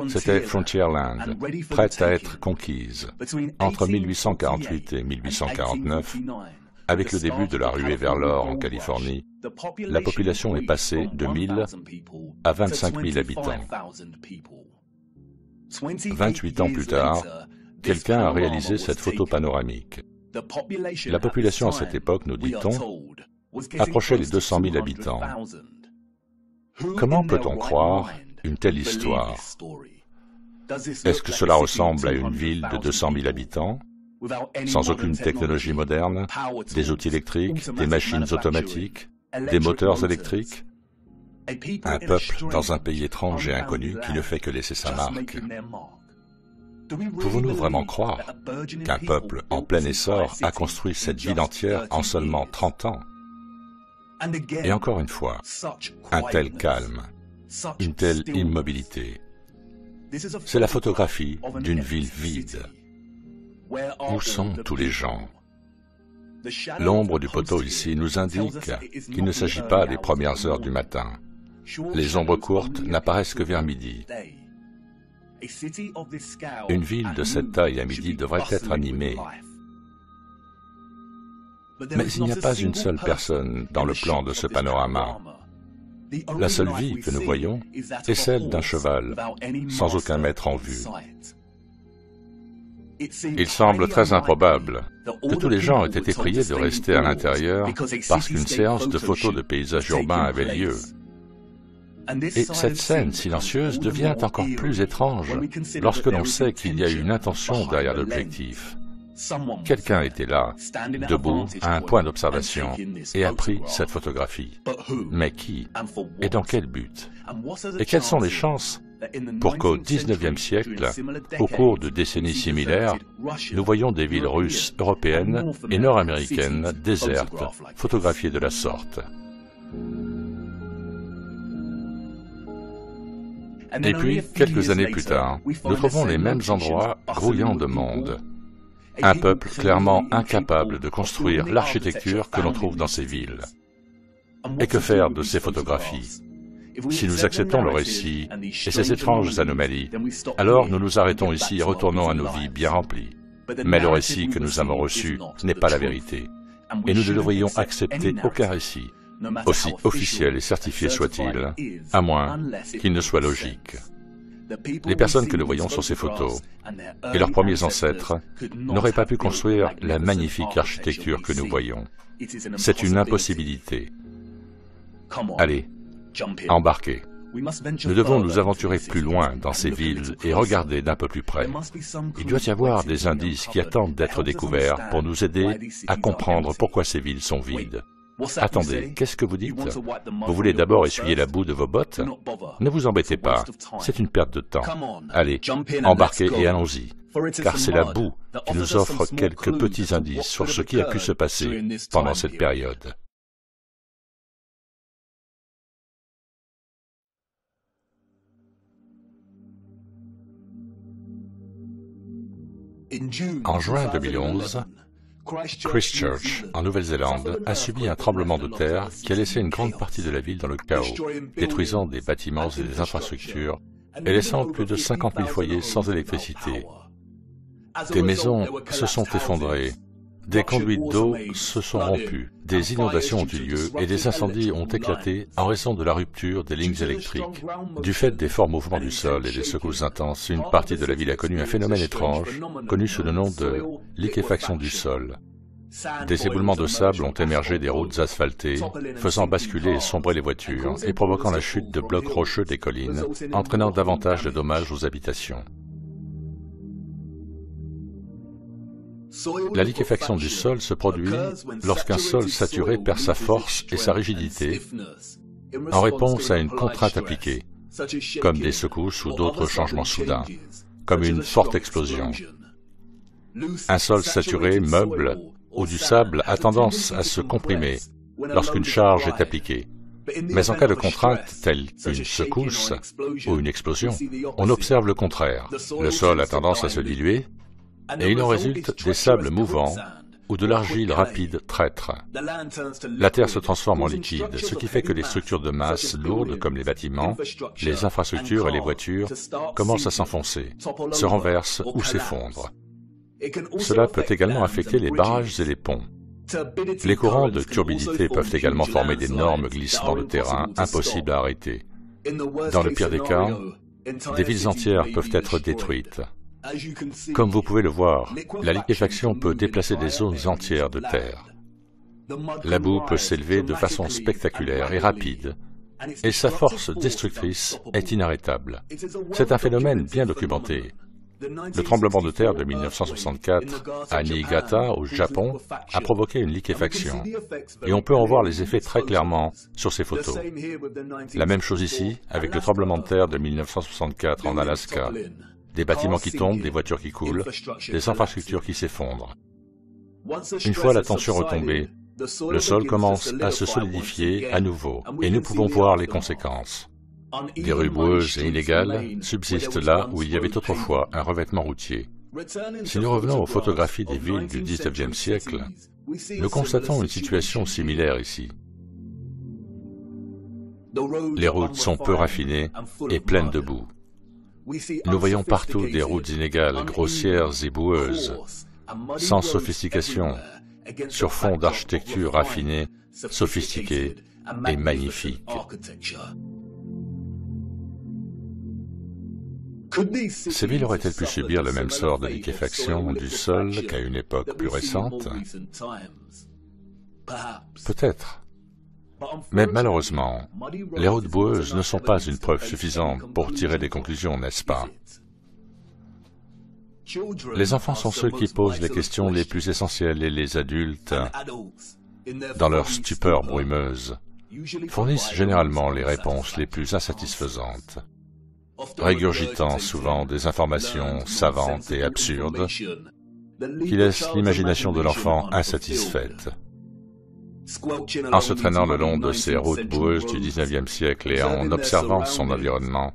C'était Frontierland, prête à être conquise. Entre 1848 et 1849, avec le début de la ruée vers l'or en Californie, la population est passée de 1000 à 25 000 habitants. 28 ans plus tard, quelqu'un a réalisé cette photo panoramique. La population à cette époque, nous dit-on, approchait les 200 000 habitants. Comment peut-on croire une telle histoire? Est-ce que cela ressemble à une ville de 200 000 habitants, sans aucune technologie moderne, des outils électriques, des machines automatiques, des moteurs électriques? Un peuple dans un pays étrange et inconnu qui ne fait que laisser sa marque. Pouvons-nous vraiment croire qu'un peuple en plein essor a construit cette ville entière en seulement 30 ans? Et encore une fois, un tel calme, une telle immobilité. C'est la photographie d'une ville vide. Où sont tous les gens? L'ombre du poteau ici nous indique qu'il ne s'agit pas des premières heures du matin. Les ombres courtes n'apparaissent que vers midi. Une ville de cette taille à midi devrait être animée. Mais il n'y a pas une seule personne dans le plan de ce panorama. La seule vie que nous voyons est celle d'un cheval, sans aucun maître en vue. Il semble très improbable que tous les gens aient été priés de rester à l'intérieur parce qu'une séance de photos de paysages urbains avait lieu. Et cette scène silencieuse devient encore plus étrange lorsque l'on sait qu'il y a une intention derrière l'objectif. Quelqu'un était là, debout, à un point d'observation, et a pris cette photographie. Mais qui? Et dans quel but? Et quelles sont les chances pour qu'au XIXe siècle, au cours de décennies similaires, nous voyons des villes russes, européennes et nord-américaines désertes, photographiées de la sorte? Et puis, quelques années plus tard, nous trouvons les mêmes endroits grouillants de monde. Un peuple clairement incapable de construire l'architecture que l'on trouve dans ces villes. Et que faire de ces photographies? Si nous acceptons le récit et ces étranges anomalies, alors nous nous arrêtons ici et retournons à nos vies bien remplies. Mais le récit que nous avons reçu n'est pas la vérité. Et nous ne devrions accepter aucun récit, aussi officiel et certifié soit-il, à moins qu'il ne soit logique. Les personnes que nous voyons sur ces photos et leurs premiers ancêtres n'auraient pas pu construire la magnifique architecture que nous voyons. C'est une impossibilité. Allez, embarquez. Nous devons nous aventurer plus loin dans ces villes et regarder d'un peu plus près. Il doit y avoir des indices qui attendent d'être découverts pour nous aider à comprendre pourquoi ces villes sont vides. Attendez, qu'est-ce que vous dites? Vous voulez d'abord essuyer la boue de vos bottes? Ne vous embêtez pas, c'est une perte de temps. Allez, embarquez et allons-y, car c'est la boue qui nous offre quelques petits indices sur ce qui a pu se passer pendant cette période. En juin 2011, Christchurch, en Nouvelle-Zélande, a subi un tremblement de terre qui a laissé une grande partie de la ville dans le chaos, détruisant des bâtiments et des infrastructures et laissant plus de 50 000 foyers sans électricité. Des maisons se sont effondrées, des conduites d'eau se sont rompues, des inondations ont eu lieu et des incendies ont éclaté en raison de la rupture des lignes électriques. Du fait des forts mouvements du sol et des secousses intenses, une partie de la ville a connu un phénomène étrange, connu sous le nom de liquéfaction du sol. Des éboulements de sable ont émergé des routes asphaltées, faisant basculer et sombrer les voitures et provoquant la chute de blocs rocheux des collines, entraînant davantage de dommages aux habitations. La liquéfaction du sol se produit lorsqu'un sol saturé perd sa force et sa rigidité en réponse à une contrainte appliquée, comme des secousses ou d'autres changements soudains, comme une forte explosion. Un sol saturé, meuble ou du sable a tendance à se comprimer lorsqu'une charge est appliquée. Mais en cas de contrainte telle qu'une secousse ou une explosion, on observe le contraire. Le sol a tendance à se diluer et il en résulte des sables mouvants ou de l'argile rapide traître. La terre se transforme en liquide, ce qui fait que les structures de masse lourdes comme les bâtiments, les infrastructures et les voitures commencent à s'enfoncer, se renversent ou s'effondrent. Cela peut également affecter les barrages et les ponts. Les courants de turbidité peuvent également former d'énormes glissements de terrain impossibles à arrêter. Dans le pire des cas, des villes entières peuvent être détruites. Comme vous pouvez le voir, la liquéfaction peut déplacer des zones entières de terre. La boue peut s'élever de façon spectaculaire et rapide, et sa force destructrice est inarrêtable. C'est un phénomène bien documenté. Le tremblement de terre de 1964 à Niigata, au Japon, a provoqué une liquéfaction, et on peut en voir les effets très clairement sur ces photos. La même chose ici, avec le tremblement de terre de 1964 en Alaska. Des bâtiments qui tombent, des voitures qui coulent, des infrastructures qui s'effondrent. Une fois la tension retombée, le sol commence à se solidifier à nouveau, et nous pouvons voir les conséquences. Des rues boueuses et inégales subsistent là où il y avait autrefois un revêtement routier. Si nous revenons aux photographies des villes du XIXe siècle, nous constatons une situation similaire ici. Les routes sont peu raffinées et pleines de boue. Nous voyons partout des routes inégales, grossières et boueuses, sans sophistication, sur fond d'architecture raffinée, sophistiquée et magnifique. Ces villes auraient-elles pu subir le même sort de liquéfaction du sol qu'à une époque plus récente? Peut-être. Mais malheureusement, les routes boueuses ne sont pas une preuve suffisante pour tirer des conclusions, n'est-ce pas? Les enfants sont ceux qui posent les questions les plus essentielles et les adultes, dans leur stupeur brumeuse, fournissent généralement les réponses les plus insatisfaisantes, régurgitant souvent des informations savantes et absurdes qui laissent l'imagination de l'enfant insatisfaite. En se traînant le long de ces routes boueuses du XIXe siècle et en observant son environnement,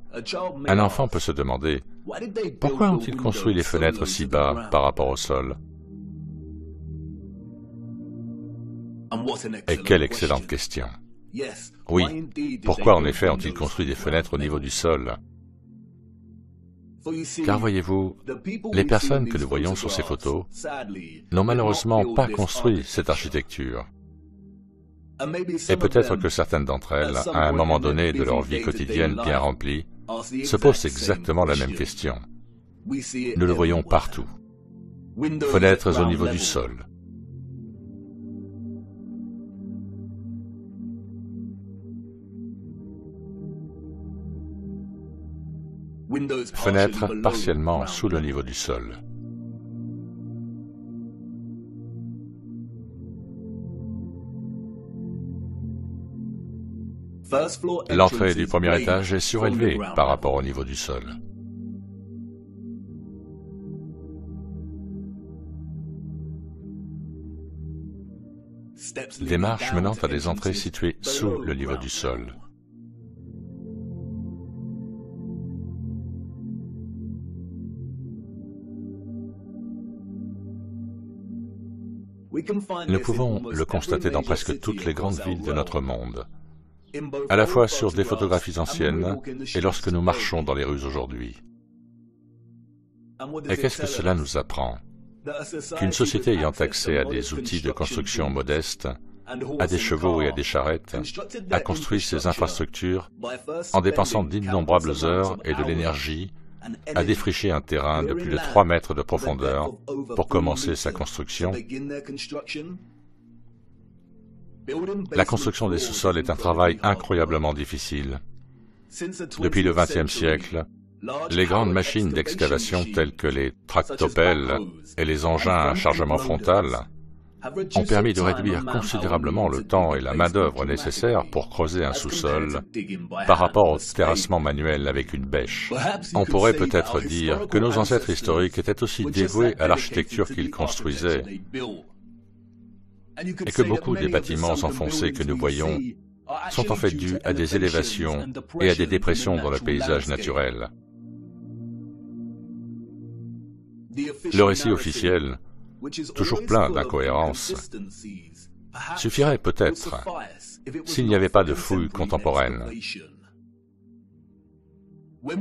un enfant peut se demander « Pourquoi ont-ils construit les fenêtres si bas par rapport au sol ?» Et quelle excellente question! Oui, pourquoi en effet ont-ils construit des fenêtres au niveau du sol? Car voyez-vous, les personnes que nous voyons sur ces photos n'ont malheureusement pas construit cette architecture. Et peut-être que certaines d'entre elles, à un moment donné de leur vie quotidienne bien remplie, se posent exactement la même question. Nous le voyons partout. Fenêtres au niveau du sol. Fenêtres partiellement sous le niveau du sol. L'entrée du premier étage est surélevée par rapport au niveau du sol. Des marches menant à des entrées situées sous le niveau du sol. Nous pouvons le constater dans presque toutes les grandes villes de notre monde, à la fois sur des photographies anciennes et lorsque nous marchons dans les rues aujourd'hui. Et qu'est-ce que cela nous apprend? Qu'une société ayant accès à des outils de construction modestes, à des chevaux et à des charrettes, a construit ses infrastructures en dépensant d'innombrables heures et de l'énergie à défricher un terrain de plus de 3 mètres de profondeur pour commencer sa construction. La construction des sous-sols est un travail incroyablement difficile. Depuis le XXe siècle, les grandes machines d'excavation telles que les tractopelles et les engins à chargement frontal ont permis de réduire considérablement le temps et la main-d'œuvre nécessaires pour creuser un sous-sol par rapport au terrassement manuel avec une bêche. On pourrait peut-être dire que nos ancêtres historiques étaient aussi dévoués à l'architecture qu'ils construisaient, et que beaucoup des bâtiments enfoncés que nous voyons sont en fait dus à des élévations et à des dépressions dans le paysage naturel. Le récit officiel, toujours plein d'incohérences, suffirait peut-être s'il n'y avait pas de fouilles contemporaines.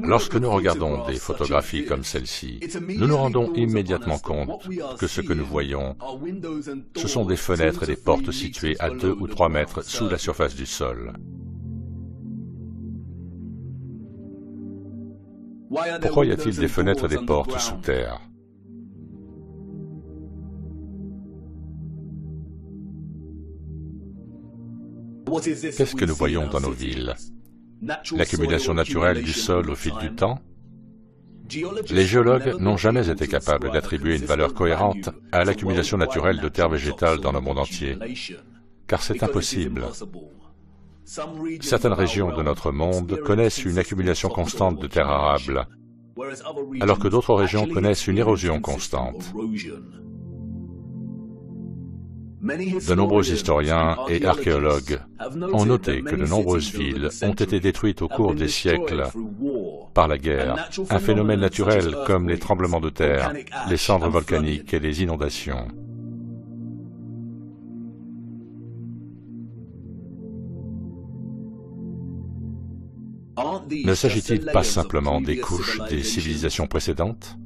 Lorsque nous regardons des photographies comme celle-ci, nous nous rendons immédiatement compte que ce que nous voyons, ce sont des fenêtres et des portes situées à 2 ou 3 mètres sous la surface du sol. Pourquoi y a-t-il des fenêtres et des portes sous terre? Qu'est-ce que nous voyons dans nos villes? L'accumulation naturelle du sol au fil du temps? Les géologues n'ont jamais été capables d'attribuer une valeur cohérente à l'accumulation naturelle de terre végétale dans le monde entier, car c'est impossible. Certaines régions de notre monde connaissent une accumulation constante de terre arable, alors que d'autres régions connaissent une érosion constante. De nombreux historiens et archéologues ont noté que de nombreuses villes ont été détruites au cours des siècles par la guerre, un phénomène naturel comme les tremblements de terre, les cendres volcaniques et les inondations. Ne s'agit-il pas simplement des couches des civilisations précédentes?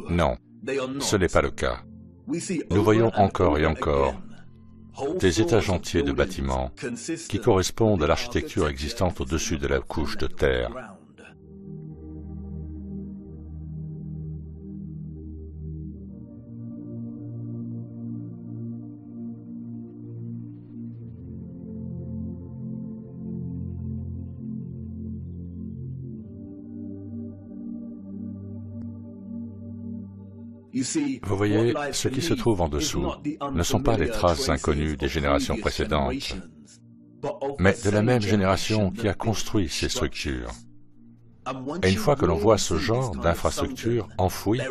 Non, ce n'est pas le cas. Nous voyons encore et encore des étages entiers de bâtiments qui correspondent à l'architecture existante au-dessus de la couche de terre. Vous voyez, ce qui se trouve en dessous ne sont pas les traces inconnues des générations précédentes, mais de la même génération qui a construit ces structures. Et une fois que l'on voit ce genre d'infrastructures enfouies,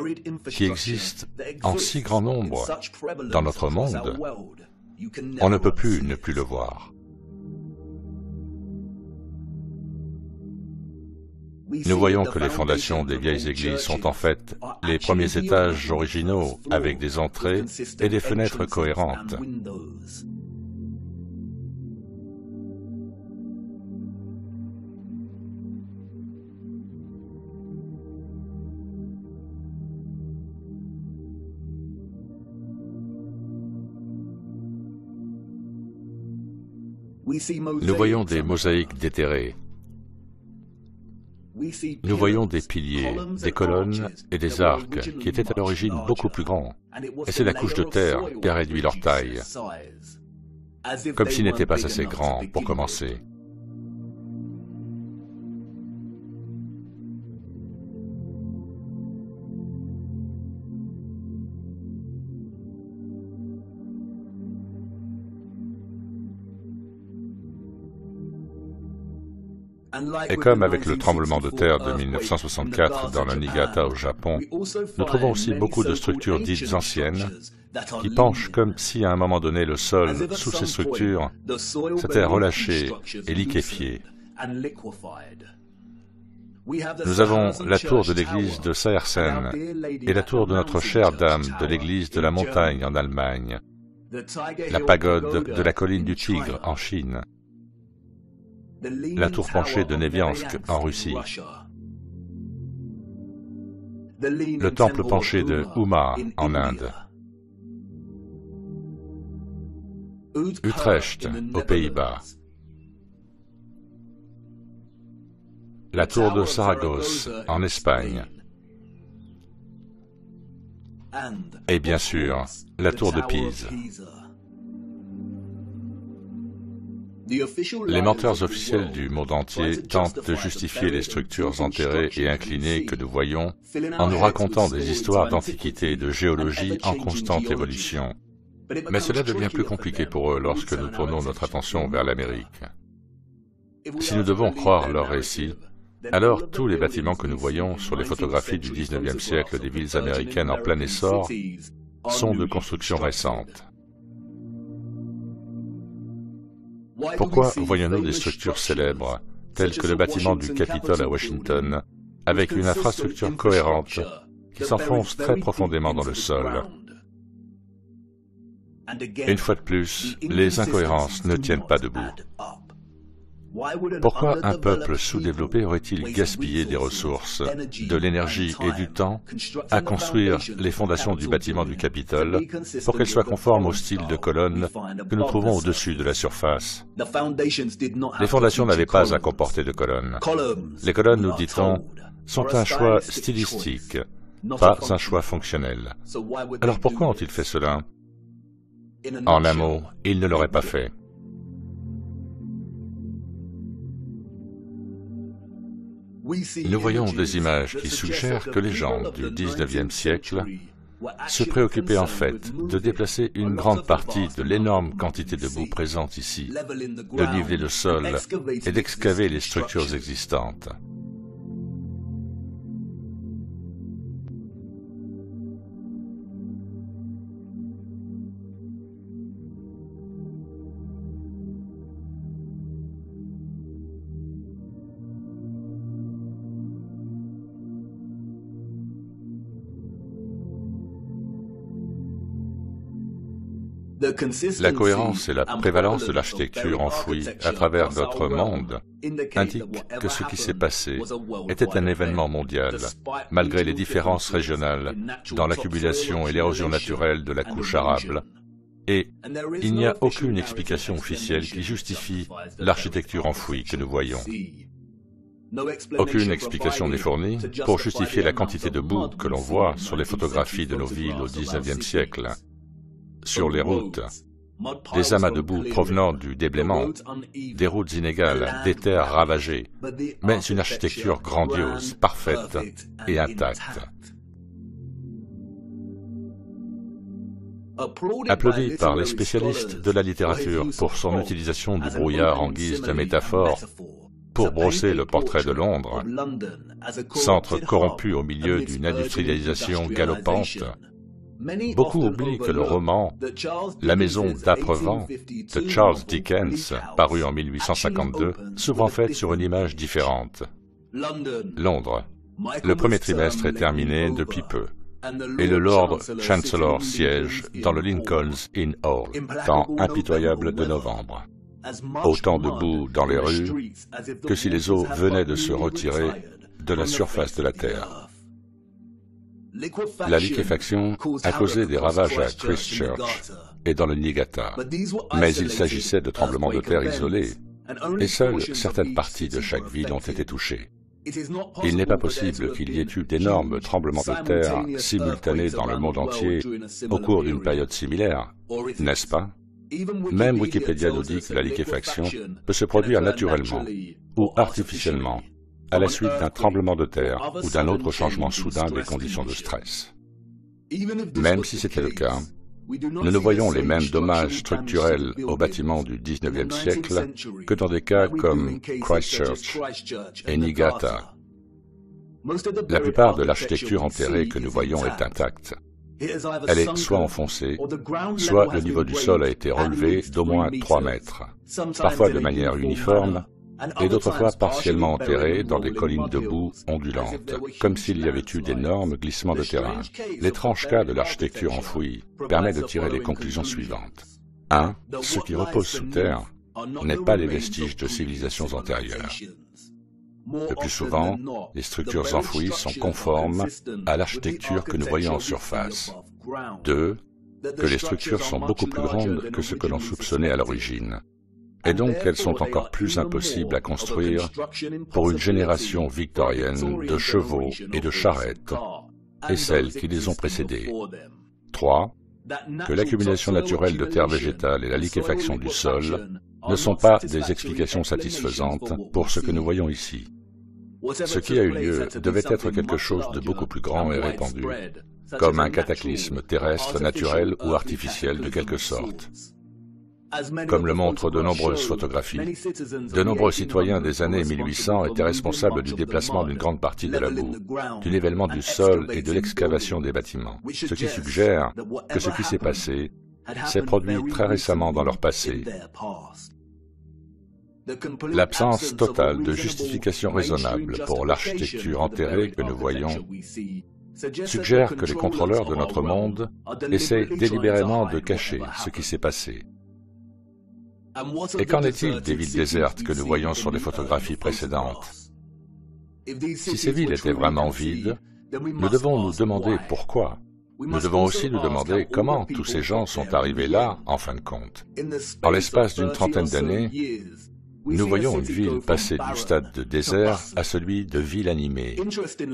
qui existent en si grand nombre dans notre monde, on ne peut plus ne plus le voir. Nous voyons que les fondations des vieilles églises sont en fait les premiers étages originaux avec des entrées et des fenêtres cohérentes. Nous voyons des mosaïques déterrées. Nous voyons des piliers, des colonnes et des arcs qui étaient à l'origine beaucoup plus grands. Et c'est la couche de terre qui a réduit leur taille, comme s'ils n'étaient pas assez grands pour commencer. Et comme avec le tremblement de terre de 1964 dans le Niigata au Japon, nous trouvons aussi beaucoup de structures dites anciennes qui penchent comme si à un moment donné le sol sous ces structures s'était relâché et liquéfié. Nous avons la tour de l'église de Seiersen et la tour de notre chère dame de l'église de la montagne en Allemagne, la pagode de la colline du Tigre en Chine, la tour penchée de Neviansk en Russie, le temple penché de Uma en Inde, Utrecht aux Pays-Bas, la tour de Saragosse en Espagne, et bien sûr, la tour de Pise. Les menteurs officiels du monde entier tentent de justifier les structures enterrées et inclinées que nous voyons en nous racontant des histoires d'antiquité et de géologie en constante évolution. Mais cela devient plus compliqué pour eux lorsque nous tournons notre attention vers l'Amérique. Si nous devons croire leurs récits, alors tous les bâtiments que nous voyons sur les photographies du XIXe siècle des villes américaines en plein essor sont de construction récente. Pourquoi voyons-nous des structures célèbres, telles que le bâtiment du Capitole à Washington, avec une infrastructure cohérente qui s'enfonce très profondément dans le sol? Une fois de plus, les incohérences ne tiennent pas debout. Pourquoi un peuple sous-développé aurait-il gaspillé des ressources, de l'énergie et du temps à construire les fondations du bâtiment du Capitole pour qu'elles soient conformes au style de colonnes que nous trouvons au-dessus de la surface? Les fondations n'avaient pas à comporter de colonnes. Les colonnes, nous dit-on, sont un choix stylistique, pas un choix fonctionnel. Alors pourquoi ont-ils fait cela? En un mot, ils ne l'auraient pas fait. Nous voyons des images qui suggèrent que les gens du XIXe siècle se préoccupaient en fait de déplacer une grande partie de l'énorme quantité de boue présente ici, de niveler le sol et d'excaver les structures existantes. La cohérence et la prévalence de l'architecture enfouie à travers notre monde indiquent que ce qui s'est passé était un événement mondial, malgré les différences régionales dans l'accumulation et l'érosion naturelle de la couche arable. Et il n'y a aucune explication officielle qui justifie l'architecture enfouie que nous voyons. Aucune explication n'est fournie pour justifier la quantité de boue que l'on voit sur les photographies de nos villes au XIXe siècle. Sur les routes, des amas de boue provenant du déblaiement, des routes inégales, des terres ravagées, mais une architecture grandiose, parfaite et intacte. Applaudi par les spécialistes de la littérature pour son utilisation du brouillard en guise de métaphore pour brosser le portrait de Londres, centre corrompu au milieu d'une industrialisation galopante, beaucoup oublient que le roman « La maison d'Aprevent » de Charles Dickens, paru en 1852, s'ouvre en fait sur une image différente. Londres. Le premier trimestre est terminé depuis peu, et le Lord Chancellor siège dans le Lincoln's Inn Hall, temps impitoyable de novembre. Autant de boue dans les rues que si les eaux venaient de se retirer de la surface de la Terre. La liquéfaction a causé des ravages à Christchurch et dans le Niigata, mais il s'agissait de tremblements de terre isolés, et seules certaines parties de chaque ville ont été touchées. Il n'est pas possible qu'il y ait eu d'énormes tremblements de terre simultanés dans le monde entier au cours d'une période similaire, n'est-ce pas? Même Wikipédia nous dit que la liquéfaction peut se produire naturellement ou artificiellement à la suite d'un tremblement de terre ou d'un autre changement soudain des conditions de stress. Même si c'était le cas, nous ne voyons les mêmes dommages structurels aux bâtiments du XIXe siècle que dans des cas comme Christchurch et Niigata. La plupart de l'architecture enterrée que nous voyons est intacte. Elle est soit enfoncée, soit le niveau du sol a été relevé d'au moins 3 mètres, parfois de manière uniforme, et d'autres fois partiellement enterrée dans des collines de boue ondulantes, comme s'il y avait eu d'énormes glissements de terrain. L'étrange cas de l'architecture enfouie permet de tirer les conclusions suivantes. 1. Ce qui repose sous terre n'est pas les vestiges de civilisations antérieures. Le plus souvent, les structures enfouies sont conformes à l'architecture que nous voyons en surface. 2. Que les structures sont beaucoup plus grandes que ce que l'on soupçonnait à l'origine, et donc elles sont encore plus impossibles à construire pour une génération victorienne de chevaux et de charrettes, et celles qui les ont précédées. 3. Que l'accumulation naturelle de terre végétale et la liquéfaction du sol ne sont pas des explications satisfaisantes pour ce que nous voyons ici. Ce qui a eu lieu devait être quelque chose de beaucoup plus grand et répandu, comme un cataclysme terrestre, naturel ou artificiel de quelque sorte. Comme le montrent de nombreuses photographies, de nombreux citoyens des années 1800 étaient responsables du déplacement d'une grande partie de la boue, du nivellement du sol et de l'excavation des bâtiments, ce qui suggère que ce qui s'est passé s'est produit très récemment dans leur passé. L'absence totale de justification raisonnable pour l'architecture enterrée que nous voyons suggère que les contrôleurs de notre monde essaient délibérément de cacher ce qui s'est passé. Et qu'en est-il des villes désertes que nous voyons sur les photographies précédentes? Si ces villes étaient vraiment vides, nous devons nous demander pourquoi. Nous devons aussi nous demander comment tous ces gens sont arrivés là, en fin de compte. En l'espace d'une trentaine d'années, nous voyons une ville passer du stade de désert à celui de ville animée.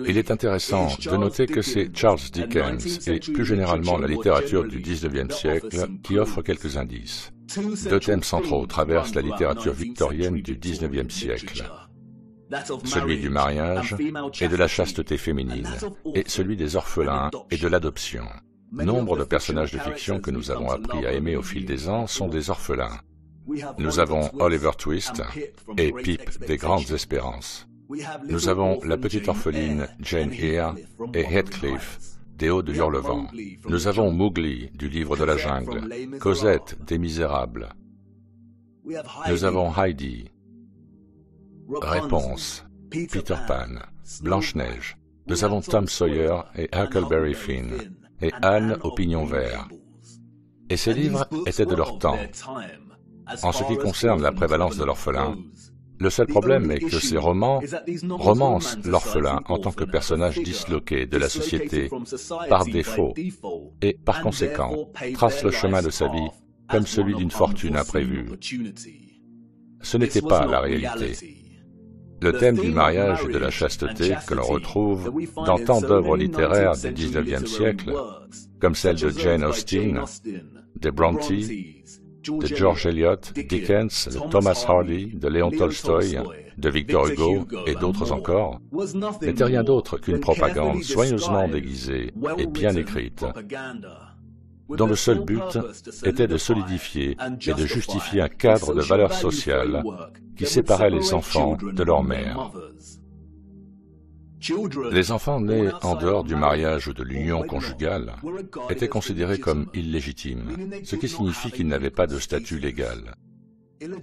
Il est intéressant de noter que c'est Charles Dickens et plus généralement la littérature du XIXe siècle qui offrent quelques indices. 2 thèmes centraux traversent la littérature victorienne du XIXe siècle. Celui du mariage et de la chasteté féminine, et celui des orphelins et de l'adoption. Nombre de personnages de fiction que nous avons appris à aimer au fil des ans sont des orphelins. Nous avons Oliver Twist et Pip des Grandes Espérances. Nous avons la petite orpheline Jane Eyre et Heathcliff des Hauts de Hurlevent. Nous avons Mowgli du Livre de la Jungle, Cosette des Misérables. Nous avons Heidi, Réponse, Peter Pan, Blanche-Neige. Nous avons Tom Sawyer et Huckleberry Finn, et Anne au pignon vert. Et ces livres étaient de leur temps. En ce qui concerne la prévalence de l'orphelin, le seul problème est que ces romans romancent l'orphelin en tant que personnage disloqué de la société par défaut et, par conséquent, tracent le chemin de sa vie comme celui d'une fortune imprévue. Ce n'était pas la réalité. Le thème du mariage et de la chasteté que l'on retrouve dans tant d'œuvres littéraires du XIXe siècle, comme celle de Jane Austen, de Bronte, de George Eliot, Dickens, de Thomas Hardy, de Léon Tolstoï, de Victor Hugo et d'autres encore, n'était rien d'autre qu'une propagande soigneusement déguisée et bien écrite. dont le seul but était de solidifier et de justifier un cadre de valeurs sociales qui séparait les enfants de leur mère. Les enfants nés en dehors du mariage ou de l'union conjugale étaient considérés comme illégitimes, ce qui signifie qu'ils n'avaient pas de statut légal.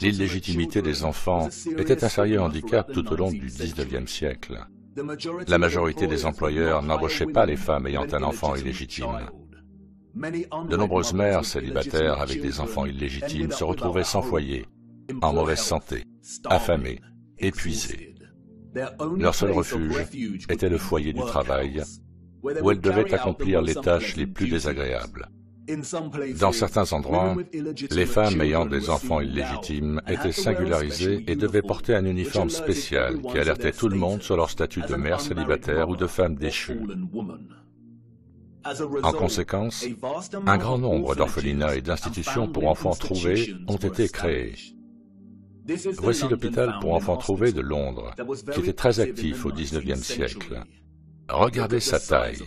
L'illégitimité des enfants était un sérieux handicap tout au long du XIXe siècle. La majorité des employeurs n'embauchaient pas les femmes ayant un enfant illégitime. De nombreuses mères célibataires avec des enfants illégitimes se retrouvaient sans foyer, en mauvaise santé, affamées, épuisées. Leur seul refuge était le foyer du travail, où elles devaient accomplir les tâches les plus désagréables. Dans certains endroits, les femmes ayant des enfants illégitimes étaient singularisées et devaient porter un uniforme spécial qui alertait tout le monde sur leur statut de mère célibataire ou de femme déchue. En conséquence, un grand nombre d'orphelinats et d'institutions pour enfants trouvés ont été créés. Voici l'hôpital pour enfants trouvés de Londres, qui était très actif au XIXe siècle. Regardez sa taille.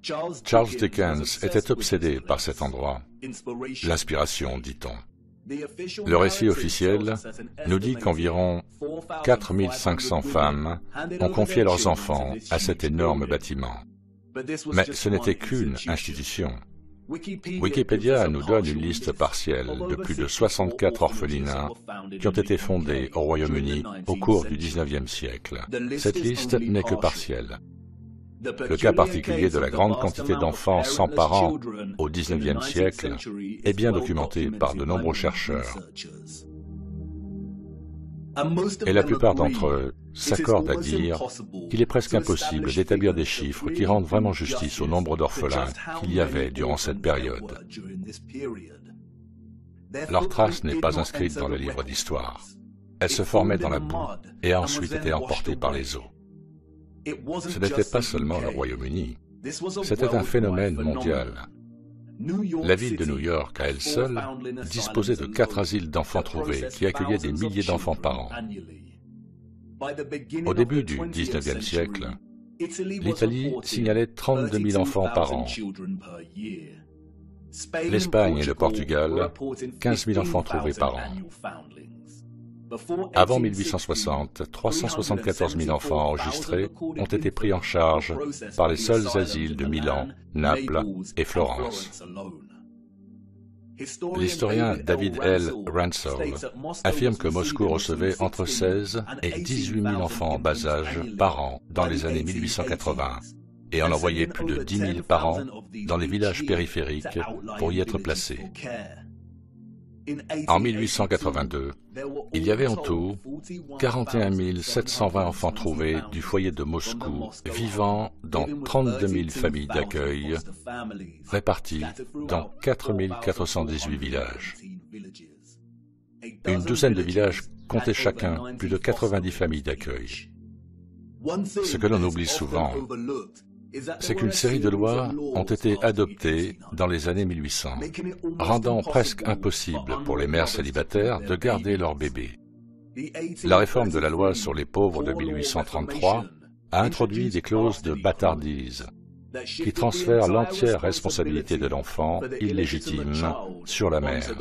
Charles Dickens était obsédé par cet endroit. L'inspiration, dit-on. Le récit officiel nous dit qu'environ 4500 femmes ont confié leurs enfants à cet énorme bâtiment. Mais ce n'était qu'une institution. Wikipédia nous donne une liste partielle de plus de 64 orphelinats qui ont été fondés au Royaume-Uni au cours du XIXe siècle. Cette liste n'est que partielle. Le cas particulier de la grande quantité d'enfants sans parents au XIXe siècle est bien documenté par de nombreux chercheurs. Et la plupart d'entre eux s'accordent à dire qu'il est presque impossible d'établir des chiffres qui rendent vraiment justice au nombre d'orphelins qu'il y avait durant cette période. Leur trace n'est pas inscrite dans le livre d'histoire. Elle se formait dans la boue et a ensuite été emportée par les eaux. Ce n'était pas seulement le Royaume-Uni, c'était un phénomène mondial. La ville de New York, à elle seule, disposait de 4 asiles d'enfants trouvés qui accueillaient des milliers d'enfants par an. Au début du XIXe siècle, l'Italie signalait 32 000 enfants par an. L'Espagne et le Portugal, 15 000 enfants trouvés par an. Avant 1860, 374 000 enfants enregistrés ont été pris en charge par les seuls asiles de Milan, Naples et Florence. L'historien David L. Ransall affirme que Moscou recevait entre 16 et 18 000 enfants en bas âge par an dans les années 1880 et en envoyait plus de 10 000 par an dans les villages périphériques pour y être placés. En 1882, il y avait en tout 41 720 enfants trouvés du foyer de Moscou vivant dans 32 000 familles d'accueil réparties dans 4 418 villages. Une douzaine de villages comptaient chacun plus de 90 familles d'accueil. Ce que l'on oublie souvent, c'est qu'une série de lois ont été adoptées dans les années 1800, rendant presque impossible pour les mères célibataires de garder leur bébé. La réforme de la loi sur les pauvres de 1833 a introduit des clauses de bâtardise qui transfèrent l'entière responsabilité de l'enfant illégitime sur la mère.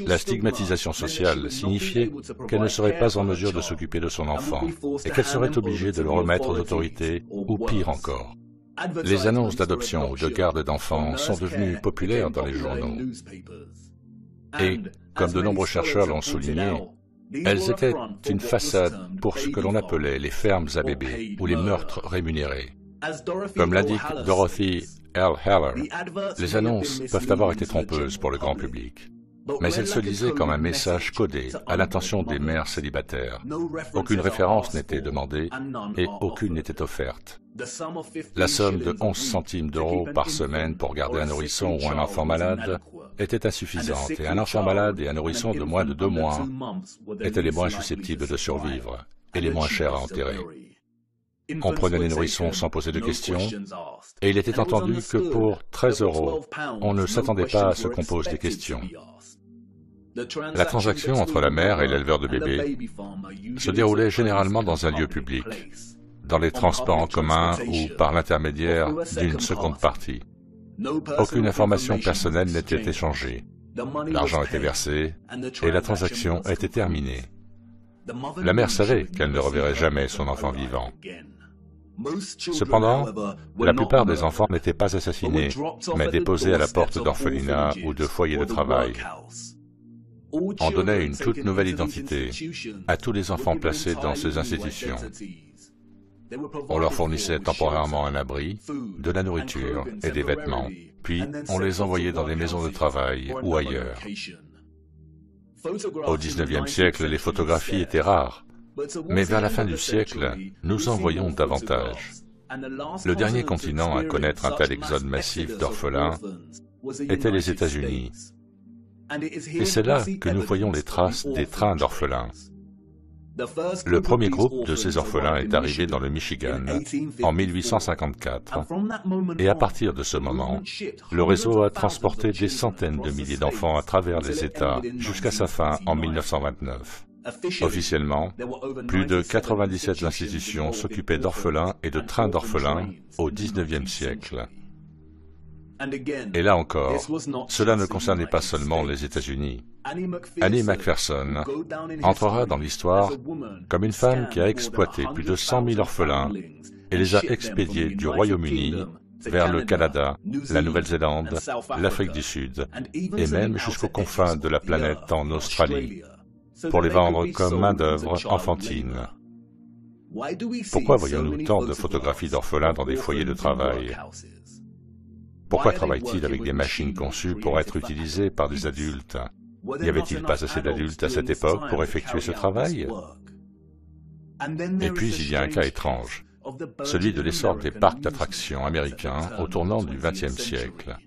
La stigmatisation sociale signifiait qu'elle ne serait pas en mesure de s'occuper de son enfant et qu'elle serait obligée de le remettre aux autorités ou pire encore. Les annonces d'adoption ou de garde d'enfants sont devenues populaires dans les journaux. Et, comme de nombreux chercheurs l'ont souligné, elles étaient une façade pour ce que l'on appelait les fermes à bébés ou les meurtres rémunérés. Comme l'indique Dorothy L. Heller, les annonces peuvent avoir été trompeuses pour le grand public. Mais elle se lisait comme un message codé à l'intention des mères célibataires. Aucune référence n'était demandée et aucune n'était offerte. La somme de 11 centimes d'euros par semaine pour garder un nourrisson ou un enfant malade était insuffisante et un enfant malade et un nourrisson de moins de 2 mois étaient les moins susceptibles de survivre et les moins chers à enterrer. On prenait les nourrissons sans poser de questions, et il était entendu que pour 13 euros, on ne s'attendait pas à ce qu'on pose des questions. La transaction entre la mère et l'éleveur de bébés se déroulait généralement dans un lieu public, dans les transports en commun ou par l'intermédiaire d'une seconde partie. Aucune information personnelle n'était échangée. L'argent était versé et la transaction était terminée. La mère savait qu'elle ne reverrait jamais son enfant vivant. Cependant, la plupart des enfants n'étaient pas assassinés, mais déposés à la porte d'orphelinats ou de foyers de travail. On donnait une toute nouvelle identité à tous les enfants placés dans ces institutions. On leur fournissait temporairement un abri, de la nourriture et des vêtements, puis on les envoyait dans des maisons de travail ou ailleurs. Au XIXe siècle, les photographies étaient rares, mais vers la fin du siècle, nous en voyons davantage. Le dernier continent à connaître un tel exode massif d'orphelins était les États-Unis. Et c'est là que nous voyons les traces des trains d'orphelins. Le premier groupe de ces orphelins est arrivé dans le Michigan en 1854, et à partir de ce moment, le réseau a transporté des centaines de milliers d'enfants à travers les États jusqu'à sa fin en 1929. Officiellement, plus de 97 institutions s'occupaient d'orphelins et de trains d'orphelins au XIXe siècle. Et là encore, cela ne concernait pas seulement les États-Unis. Annie Macpherson entrera dans l'histoire comme une femme qui a exploité plus de 100 000 orphelins et les a expédiés du Royaume-Uni vers le Canada, la Nouvelle-Zélande, l'Afrique du Sud et même jusqu'aux confins de la planète en Australie, pour les vendre comme main-d'œuvre enfantine. Pourquoi voyons-nous tant de photographies d'orphelins dans des foyers de travail? Pourquoi travaille-t-il avec des machines conçues pour être utilisées par des adultes? N'y avait-il pas assez d'adultes à cette époque pour effectuer ce travail? Et puis il y a un cas étrange, celui de l'essor des parcs d'attractions américains au tournant du XXe siècle.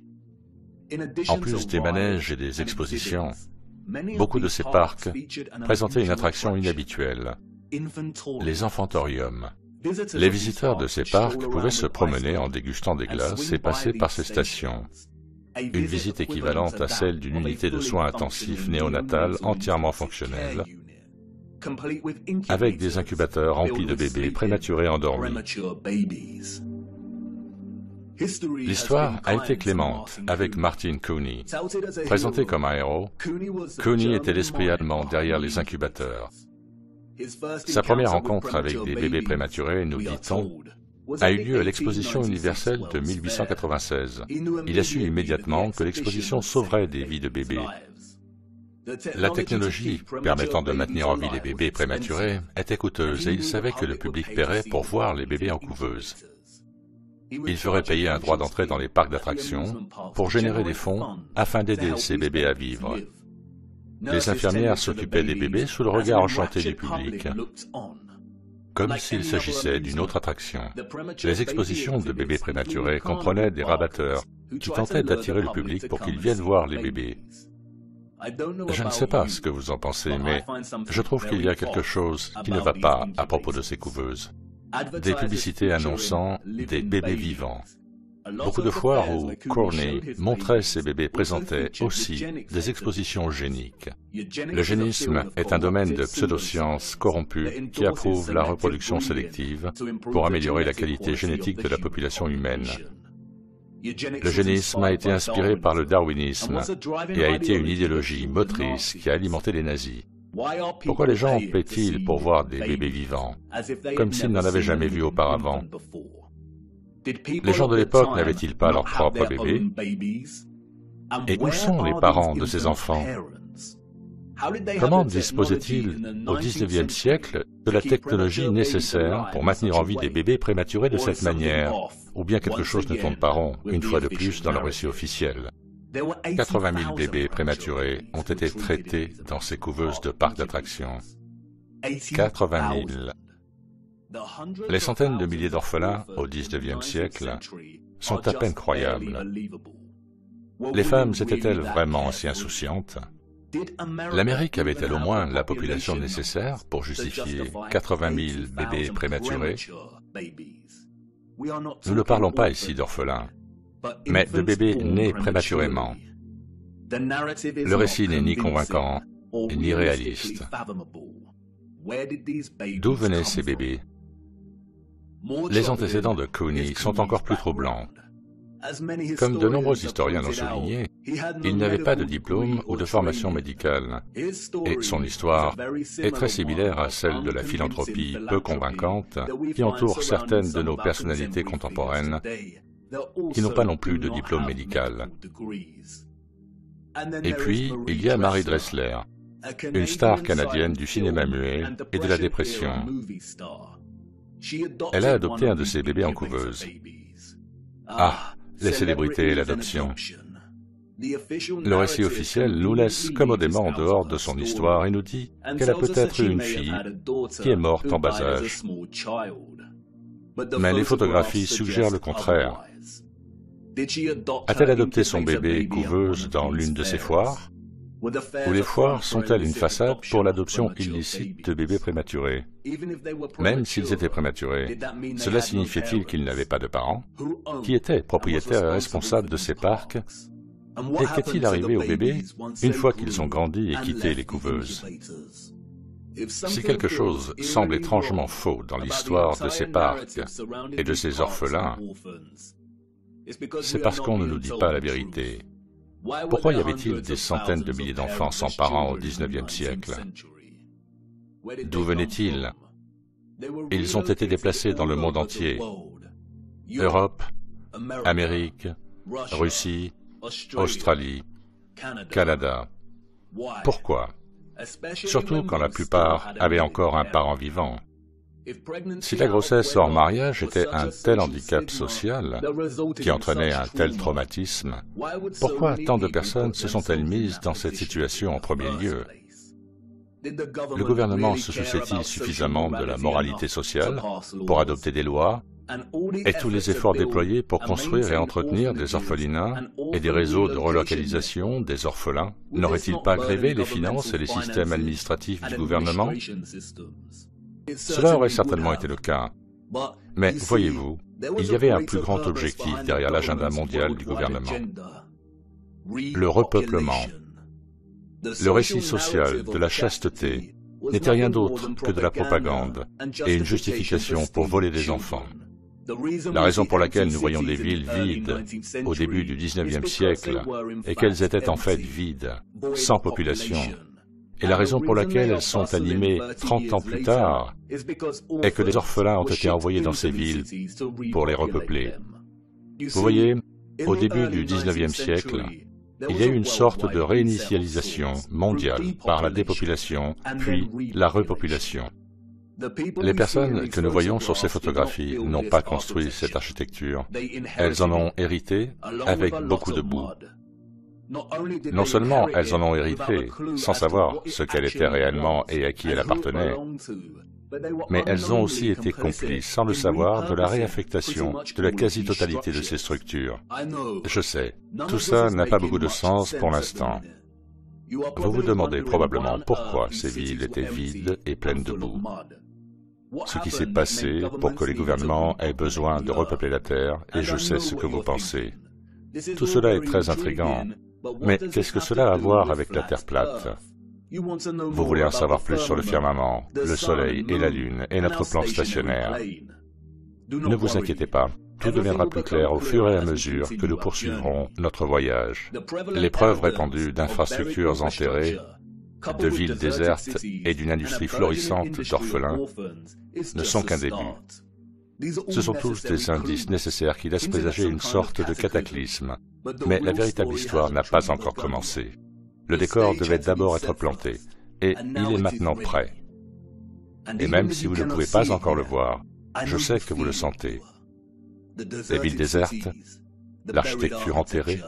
En plus des manèges et des expositions, beaucoup de ces parcs présentaient une attraction inhabituelle, les enfantoriums. Les visiteurs de ces parcs pouvaient se promener en dégustant des glaces et passer par ces stations. Une visite équivalente à celle d'une unité de soins intensifs néonatale entièrement fonctionnelle, avec des incubateurs remplis de bébés prématurés endormis. L'histoire a été clémente avec Martin Cooney. Présenté comme un héros, Cooney était l'esprit allemand derrière les incubateurs. Sa première rencontre avec des bébés prématurés, nous dit-on, a eu lieu à l'exposition universelle de 1896. Il a su immédiatement que l'exposition sauverait des vies de bébés. La technologie permettant de maintenir en vie les bébés prématurés était coûteuse et il savait que le public paierait pour voir les bébés en couveuse. Il ferait payer un droit d'entrée dans les parcs d'attractions pour générer des fonds afin d'aider ces bébés à vivre. Les infirmières s'occupaient des bébés sous le regard enchanté du public, comme s'il s'agissait d'une autre attraction. Les expositions de bébés prématurés comprenaient des rabatteurs qui tentaient d'attirer le public pour qu'ils viennent voir les bébés. Je ne sais pas ce que vous en pensez, mais je trouve qu'il y a quelque chose qui ne va pas à propos de ces couveuses. Des publicités annonçant des bébés vivants. Beaucoup de foires où Cooney montrait ces bébés présentaient aussi des expositions géniques. Le génisme est un domaine de pseudosciences corrompues qui approuve la reproduction sélective pour améliorer la qualité génétique de la population humaine. Le génisme a été inspiré par le darwinisme et a été une idéologie motrice qui a alimenté les nazis. Pourquoi les gens paient-ils pour voir des bébés vivants, comme s'ils n'en avaient jamais vu auparavant? Les gens de l'époque n'avaient-ils pas leurs propres bébés? Et où sont les parents de ces enfants? Comment disposaient-ils au XIXe siècle de la technologie nécessaire pour maintenir en vie des bébés prématurés de cette manière? Ou bien quelque chose ne tourne pas rond, une fois de plus, dans le récit officiel. 80 000 bébés prématurés ont été traités dans ces couveuses de parcs d'attractions. 80 000. Les centaines de milliers d'orphelins au XIXe siècle sont à peine croyables. Les femmes étaient-elles vraiment si insouciantes? L'Amérique avait-elle au moins la population nécessaire pour justifier 80 000 bébés prématurés? Nous ne parlons pas ici d'orphelins, mais de bébés nés prématurément. Le récit n'est ni convaincant, ni réaliste. D'où venaient ces bébés? Les antécédents de Cooney sont encore plus troublants. Comme de nombreux historiens l'ont souligné, il n'avait pas de diplôme ou de formation médicale, et son histoire est très similaire à celle de la philanthropie peu convaincante qui entoure certaines de nos personnalités contemporaines qui n'ont pas non plus de diplôme médical. Et puis, il y a Mary Dressler, une star canadienne du cinéma muet et de la dépression. Elle a adopté un de ses bébés en couveuse. Ah, les célébrités et l'adoption. Le récit officiel nous laisse commodément en dehors de son histoire et nous dit qu'elle a peut-être eu une fille qui est morte en bas âge. Mais les photographies suggèrent le contraire. A-t-elle adopté son bébé couveuse dans l'une de ses foires? Ou les foires sont-elles une façade pour l'adoption illicite de bébés prématurés? Même s'ils étaient prématurés, cela signifiait-il qu'ils n'avaient pas de parents? Qui était propriétaire et responsable de ces parcs? Et qu'est-il arrivé aux bébés une fois qu'ils ont grandi et quitté les couveuses? Si quelque chose semble étrangement faux dans l'histoire de ces parcs et de ces orphelins, c'est parce qu'on ne nous dit pas la vérité. Pourquoi y avait-il des centaines de milliers d'enfants sans parents au XIXe siècle? D'où venaient-ils? Ils ont été déplacés dans le monde entier. Europe, Amérique, Russie, Australie, Canada. Pourquoi? Surtout quand la plupart avaient encore un parent vivant. Si la grossesse hors mariage était un tel handicap social qui entraînait un tel traumatisme, pourquoi tant de personnes se sont-elles mises dans cette situation en premier lieu? Le gouvernement se souciait-il suffisamment de la moralité sociale pour adopter des lois et tous les efforts déployés pour construire et entretenir des orphelinats et des réseaux de relocalisation des orphelins n'auraient-ils pas grévé les finances et les systèmes administratifs du gouvernement? Cela aurait certainement été le cas. Mais voyez-vous, il y avait un plus grand objectif derrière l'agenda mondial du gouvernement. Le repeuplement. Le récit social de la chasteté n'était rien d'autre que de la propagande et une justification pour voler des enfants. La raison pour laquelle nous voyons des villes vides au début du XIXe siècle est qu'elles étaient en fait vides, sans population. Et la raison pour laquelle elles sont animées 30 ans plus tard est que des orphelins ont été envoyés dans ces villes pour les repeupler. Vous voyez, au début du XIXe siècle, il y a eu une sorte de réinitialisation mondiale par la dépopulation, puis la repopulation. Les personnes que nous voyons sur ces photographies n'ont pas construit cette architecture. Elles en ont hérité avec beaucoup de boue. Non seulement elles en ont hérité sans savoir ce qu'elle était réellement et à qui elle appartenait, mais elles ont aussi été complices, sans le savoir, de la réaffectation de la quasi-totalité de ces structures. Je sais, tout ça n'a pas beaucoup de sens pour l'instant. Vous vous demandez probablement pourquoi ces villes étaient vides et pleines de boue. Ce qui s'est passé pour que les gouvernements aient besoin de repeupler la Terre, et je sais ce que vous pensez. Tout cela est très intriguant, mais qu'est-ce que cela a à voir avec la Terre plate? Vous voulez en savoir plus sur le firmament, le Soleil et la Lune et notre plan stationnaire. Ne vous inquiétez pas, tout deviendra plus clair au fur et à mesure que nous poursuivrons notre voyage. Les preuves répandues d'infrastructures enterrées, de villes désertes et d'une industrie florissante d'orphelins ne sont qu'un début. Ce sont tous des indices nécessaires qui laissent présager une sorte de cataclysme, mais la véritable histoire n'a pas encore commencé. Le décor devait d'abord être planté, et il est maintenant prêt. Et même si vous ne pouvez pas encore le voir, je sais que vous le sentez. Les villes désertes, l'architecture enterrée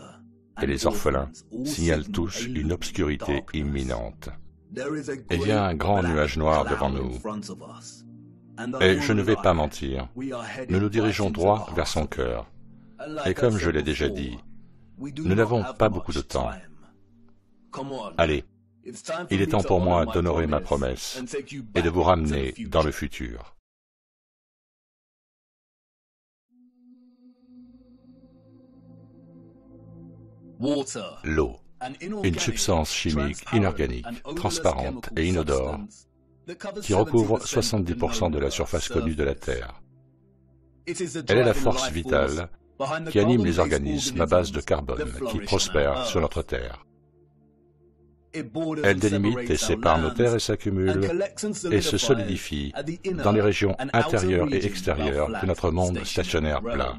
et les orphelins signalent tous une obscurité imminente. Il y a un grand nuage noir devant nous. Et je ne vais pas mentir, nous nous dirigeons droit vers son cœur. Et comme je l'ai déjà dit, nous n'avons pas beaucoup de temps. Allez, il est temps pour moi d'honorer ma promesse et de vous ramener dans le futur. L'eau, une substance chimique inorganique, transparente et inodore, qui recouvre 70% de la surface connue de la Terre. Elle est la force vitale qui anime les organismes à base de carbone qui prospèrent sur notre Terre. Elle délimite et sépare nos terres et s'accumule et se solidifie dans les régions intérieures et extérieures de notre monde stationnaire plat.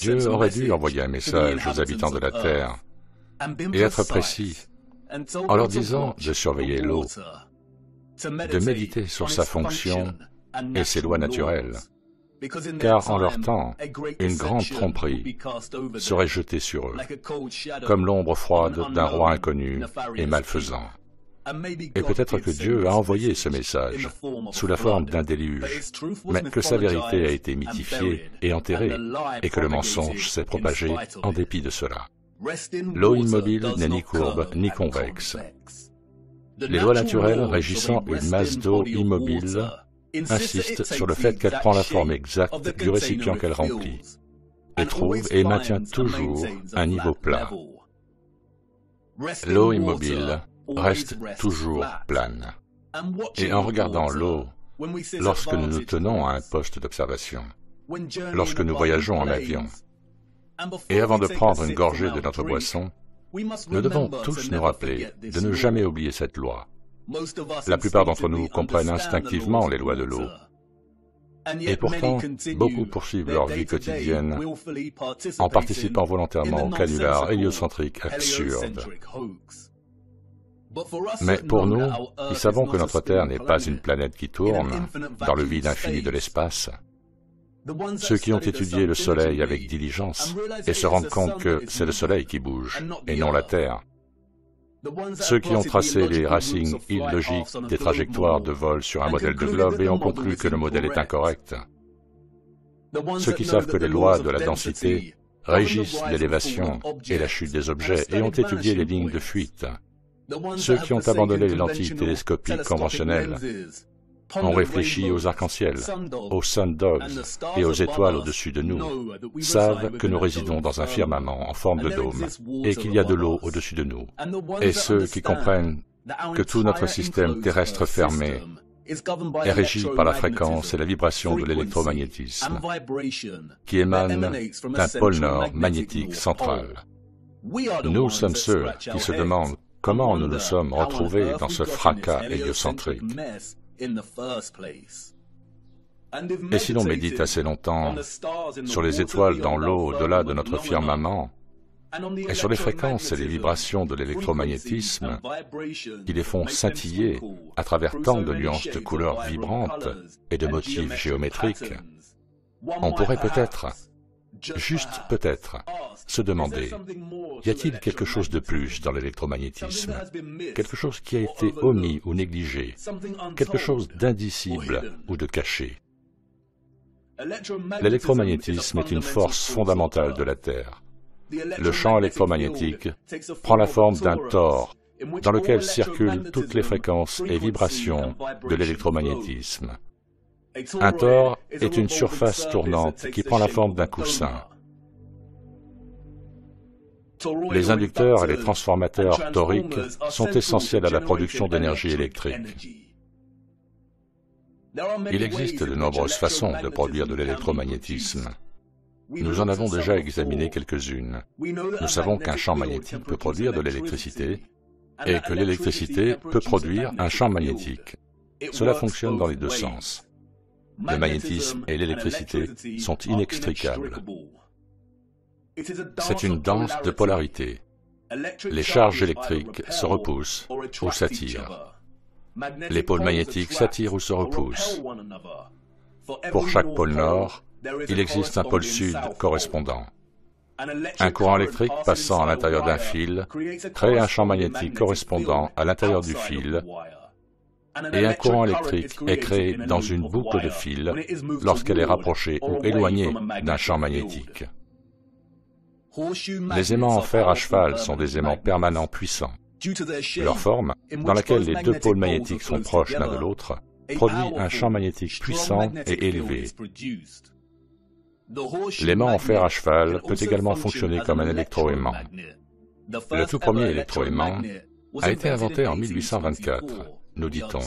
Dieu aurait dû envoyer un message aux habitants de la Terre et être précis en leur disant de surveiller l'eau, de méditer sur sa fonction et ses lois naturelles, car en leur temps, une grande tromperie serait jetée sur eux, comme l'ombre froide d'un roi inconnu et malfaisant. Et peut-être que Dieu a envoyé ce message sous la forme d'un déluge, mais que sa vérité a été mythifiée et enterrée, et que le mensonge s'est propagé en dépit de cela. L'eau immobile n'est ni courbe ni convexe. Les lois naturelles régissant une masse d'eau immobile insistent sur le fait qu'elle prend la forme exacte du récipient qu'elle remplit, et trouve et maintient toujours un niveau plat. L'eau immobile reste toujours plane. Et en regardant l'eau, lorsque nous nous tenons à un poste d'observation, lorsque nous voyageons en avion, et avant de prendre une gorgée de notre boisson, nous devons tous nous rappeler de ne jamais oublier cette loi. La plupart d'entre nous comprennent instinctivement les lois de l'eau. Et pourtant, beaucoup poursuivent leur vie quotidienne en participant volontairement au canular héliocentrique absurde. Mais pour nous, qui savons que notre Terre n'est pas une planète qui tourne dans le vide infini de l'espace, ceux qui ont étudié le Soleil avec diligence et se rendent compte que c'est le Soleil qui bouge et non la Terre, ceux qui ont tracé les racines illogiques des trajectoires de vol sur un modèle de globe et ont conclu que le modèle est incorrect, ceux qui savent que les lois de la densité régissent l'élévation et la chute des objets et ont étudié les lignes de fuite, ceux qui ont abandonné les lentilles télescopiques conventionnelles, ont réfléchi aux arcs-en-ciel, aux sun dogs et aux étoiles au-dessus de nous, savent que nous résidons dans un firmament en forme de dôme et qu'il y a de l'eau au-dessus de nous. Et ceux qui comprennent que tout notre système terrestre fermé est régi par la fréquence et la vibration de l'électromagnétisme, qui émane d'un pôle nord magnétique central. Nous sommes ceux qui se demandent comment nous nous sommes retrouvés dans ce fracas héliocentrique. Et si l'on médite assez longtemps sur les étoiles dans l'eau au-delà de notre firmament, et sur les fréquences et les vibrations de l'électromagnétisme qui les font scintiller à travers tant de nuances de couleurs vibrantes et de motifs géométriques, on pourrait peut-être, juste peut-être, se demander, y a-t-il quelque chose de plus dans l'électromagnétisme, quelque chose qui a été omis ou négligé, quelque chose d'indicible ou de caché? L'électromagnétisme est une force fondamentale de la Terre. Le champ électromagnétique prend la forme d'un tore dans lequel circulent toutes les fréquences et vibrations de l'électromagnétisme. Un tore est une surface tournante qui prend la forme d'un coussin. Les inducteurs et les transformateurs toriques sont essentiels à la production d'énergie électrique. Il existe de nombreuses façons de produire de l'électromagnétisme. Nous en avons déjà examiné quelques-unes. Nous savons qu'un champ magnétique peut produire de l'électricité et que l'électricité peut produire un champ magnétique. Cela fonctionne dans les deux sens. Le magnétisme et l'électricité sont inextricables. C'est une danse de polarité. Les charges électriques se repoussent ou s'attirent. Les pôles magnétiques s'attirent ou se repoussent. Pour chaque pôle nord, il existe un pôle sud correspondant. Un courant électrique passant à l'intérieur d'un fil crée un champ magnétique correspondant à l'intérieur du fil, et un courant électrique est créé dans une boucle de fil lorsqu'elle est rapprochée ou éloignée d'un champ magnétique. Les aimants en fer à cheval sont des aimants permanents puissants. Leur forme, dans laquelle les deux pôles magnétiques sont proches l'un de l'autre, produit un champ magnétique puissant et élevé. L'aimant en fer à cheval peut également fonctionner comme un électroaimant. Le tout premier électroaimant a été inventé en 1824, nous dit-on.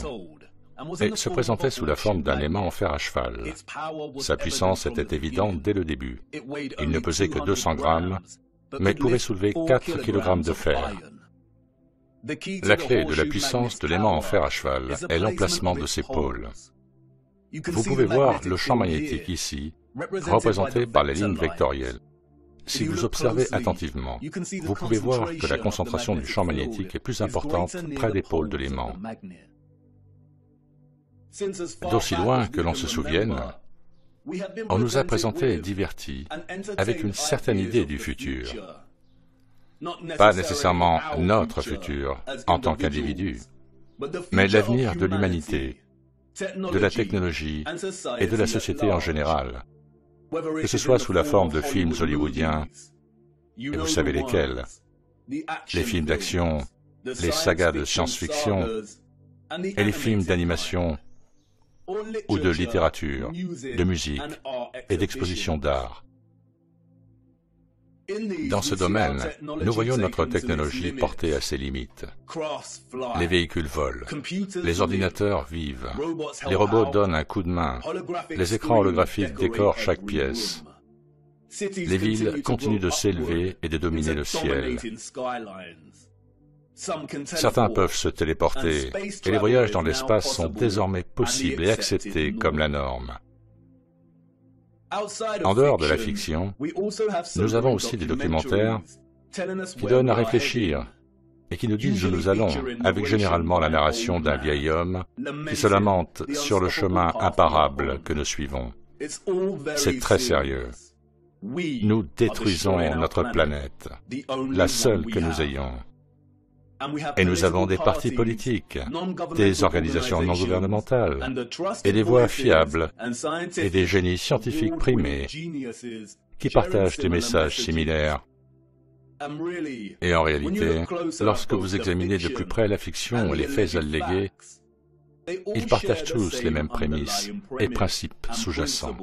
et se présentait sous la forme d'un aimant en fer à cheval. Sa puissance était évidente dès le début. Il ne pesait que 200 grammes, mais pouvait soulever 4 kg de fer. La clé de la puissance de l'aimant en fer à cheval est l'emplacement de ses pôles. Vous pouvez voir le champ magnétique ici, représenté par les lignes vectorielles. Si vous observez attentivement, vous pouvez voir que la concentration du champ magnétique est plus importante près des pôles de l'aimant. D'aussi loin que l'on se souvienne, on nous a présenté et divertis avec une certaine idée du futur. Pas nécessairement notre futur en tant qu'individu, mais l'avenir de l'humanité, de la technologie et de la société en général, que ce soit sous la forme de films hollywoodiens, et vous savez lesquels, les films d'action, les sagas de science-fiction et les films d'animation ou de littérature, de musique et d'exposition d'art. Dans ce domaine, nous voyons notre technologie portée à ses limites. Les véhicules volent, les ordinateurs vivent, les robots donnent un coup de main, les écrans holographiques décorent chaque pièce. Les villes continuent de s'élever et de dominer le ciel. Certains peuvent se téléporter, et les voyages dans l'espace sont désormais possibles et acceptés comme la norme. En dehors de la fiction, nous avons aussi des documentaires qui donnent à réfléchir et qui nous disent où nous allons, avec généralement la narration d'un vieil homme qui se lamente sur le chemin imparable que nous suivons. C'est très sérieux. Nous détruisons notre planète, la seule que nous ayons. Et nous avons des partis politiques, des organisations non gouvernementales, et des voix fiables, et des génies scientifiques primés, qui partagent des messages similaires. Et en réalité, lorsque vous examinez de plus près la fiction et les faits allégués, ils partagent tous les mêmes prémices et principes sous-jacents.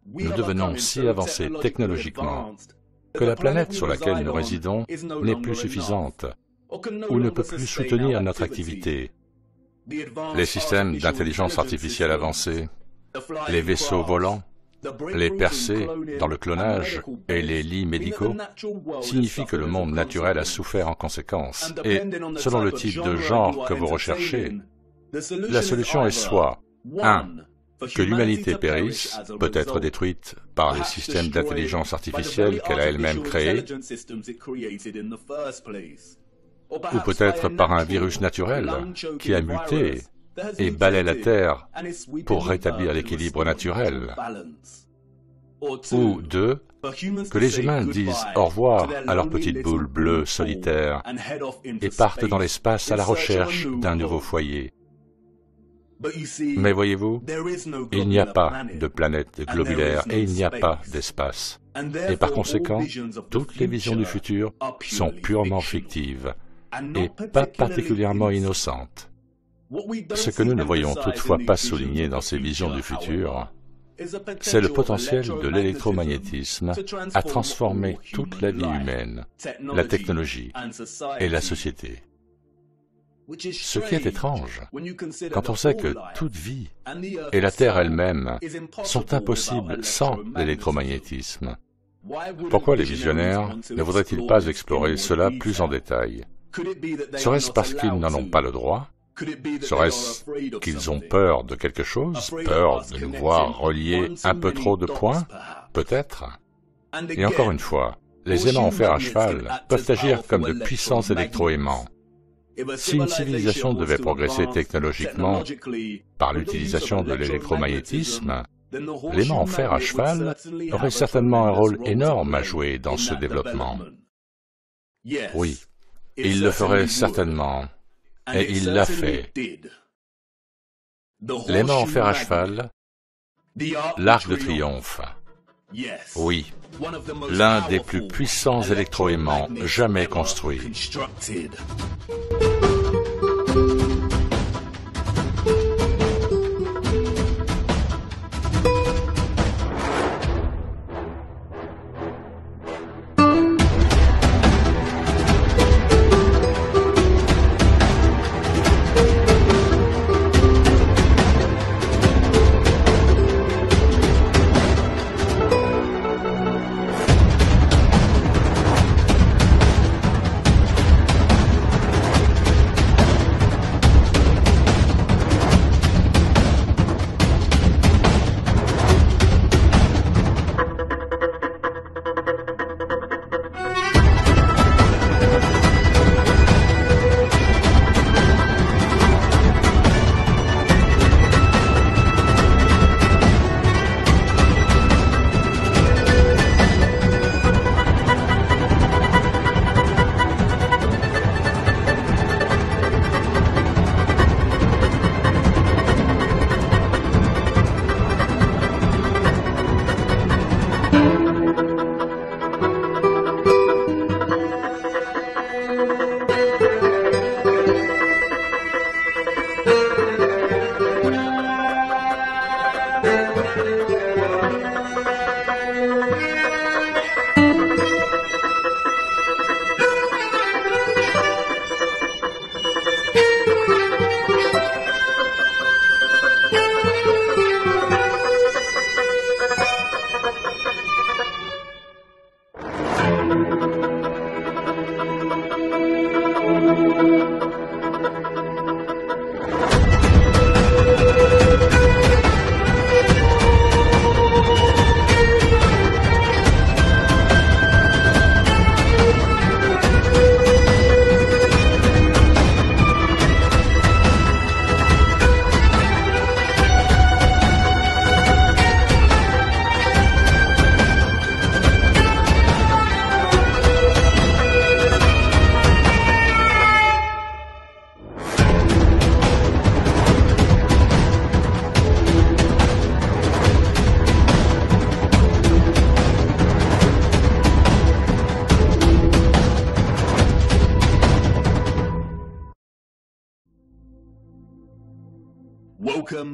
Nous devenons si avancés technologiquement que la planète sur laquelle nous résidons n'est plus suffisante ou ne peut plus soutenir notre activité. Les systèmes d'intelligence artificielle avancés, les vaisseaux volants, les percées dans le clonage et les lits médicaux signifient que le monde naturel a souffert en conséquence. Et, selon le type de genre que vous recherchez, la solution est soit 1. Que l'humanité périsse, peut-être détruite par les systèmes d'intelligence artificielle qu'elle a elle-même créés, ou peut-être par un virus naturel qui a muté et balaie la Terre pour rétablir l'équilibre naturel. Ou 2, que les humains disent au revoir à leur petite boule bleue solitaire et partent dans l'espace à la recherche d'un nouveau foyer. Mais voyez-vous, il n'y a pas de planète globulaire et il n'y a pas d'espace. Et par conséquent, toutes les visions du futur sont purement fictives et pas particulièrement innocentes. Ce que nous ne voyons toutefois pas souligné dans ces visions du futur, c'est le potentiel de l'électromagnétisme à transformer toute la vie humaine, la technologie et la société. Ce qui est étrange, quand on sait que toute vie et la Terre elle-même sont impossibles sans l'électromagnétisme. Pourquoi les visionnaires ne voudraient-ils pas explorer cela plus en détail? Serait-ce parce qu'ils n'en ont pas le droit? Serait-ce qu'ils ont peur de quelque chose? Peur de nous voir relier un peu trop de points? Peut-être. Et encore une fois, les aimants en fer à cheval peuvent agir comme de puissants électroaimants. Si une civilisation devait progresser technologiquement par l'utilisation de l'électromagnétisme, l'aimant en fer à cheval aurait certainement un rôle énorme à jouer dans ce développement. Oui, il le ferait certainement, et il l'a fait. L'aimant en fer à cheval, l'arc de triomphe. Oui, l'un des plus puissants électroaimants jamais construits.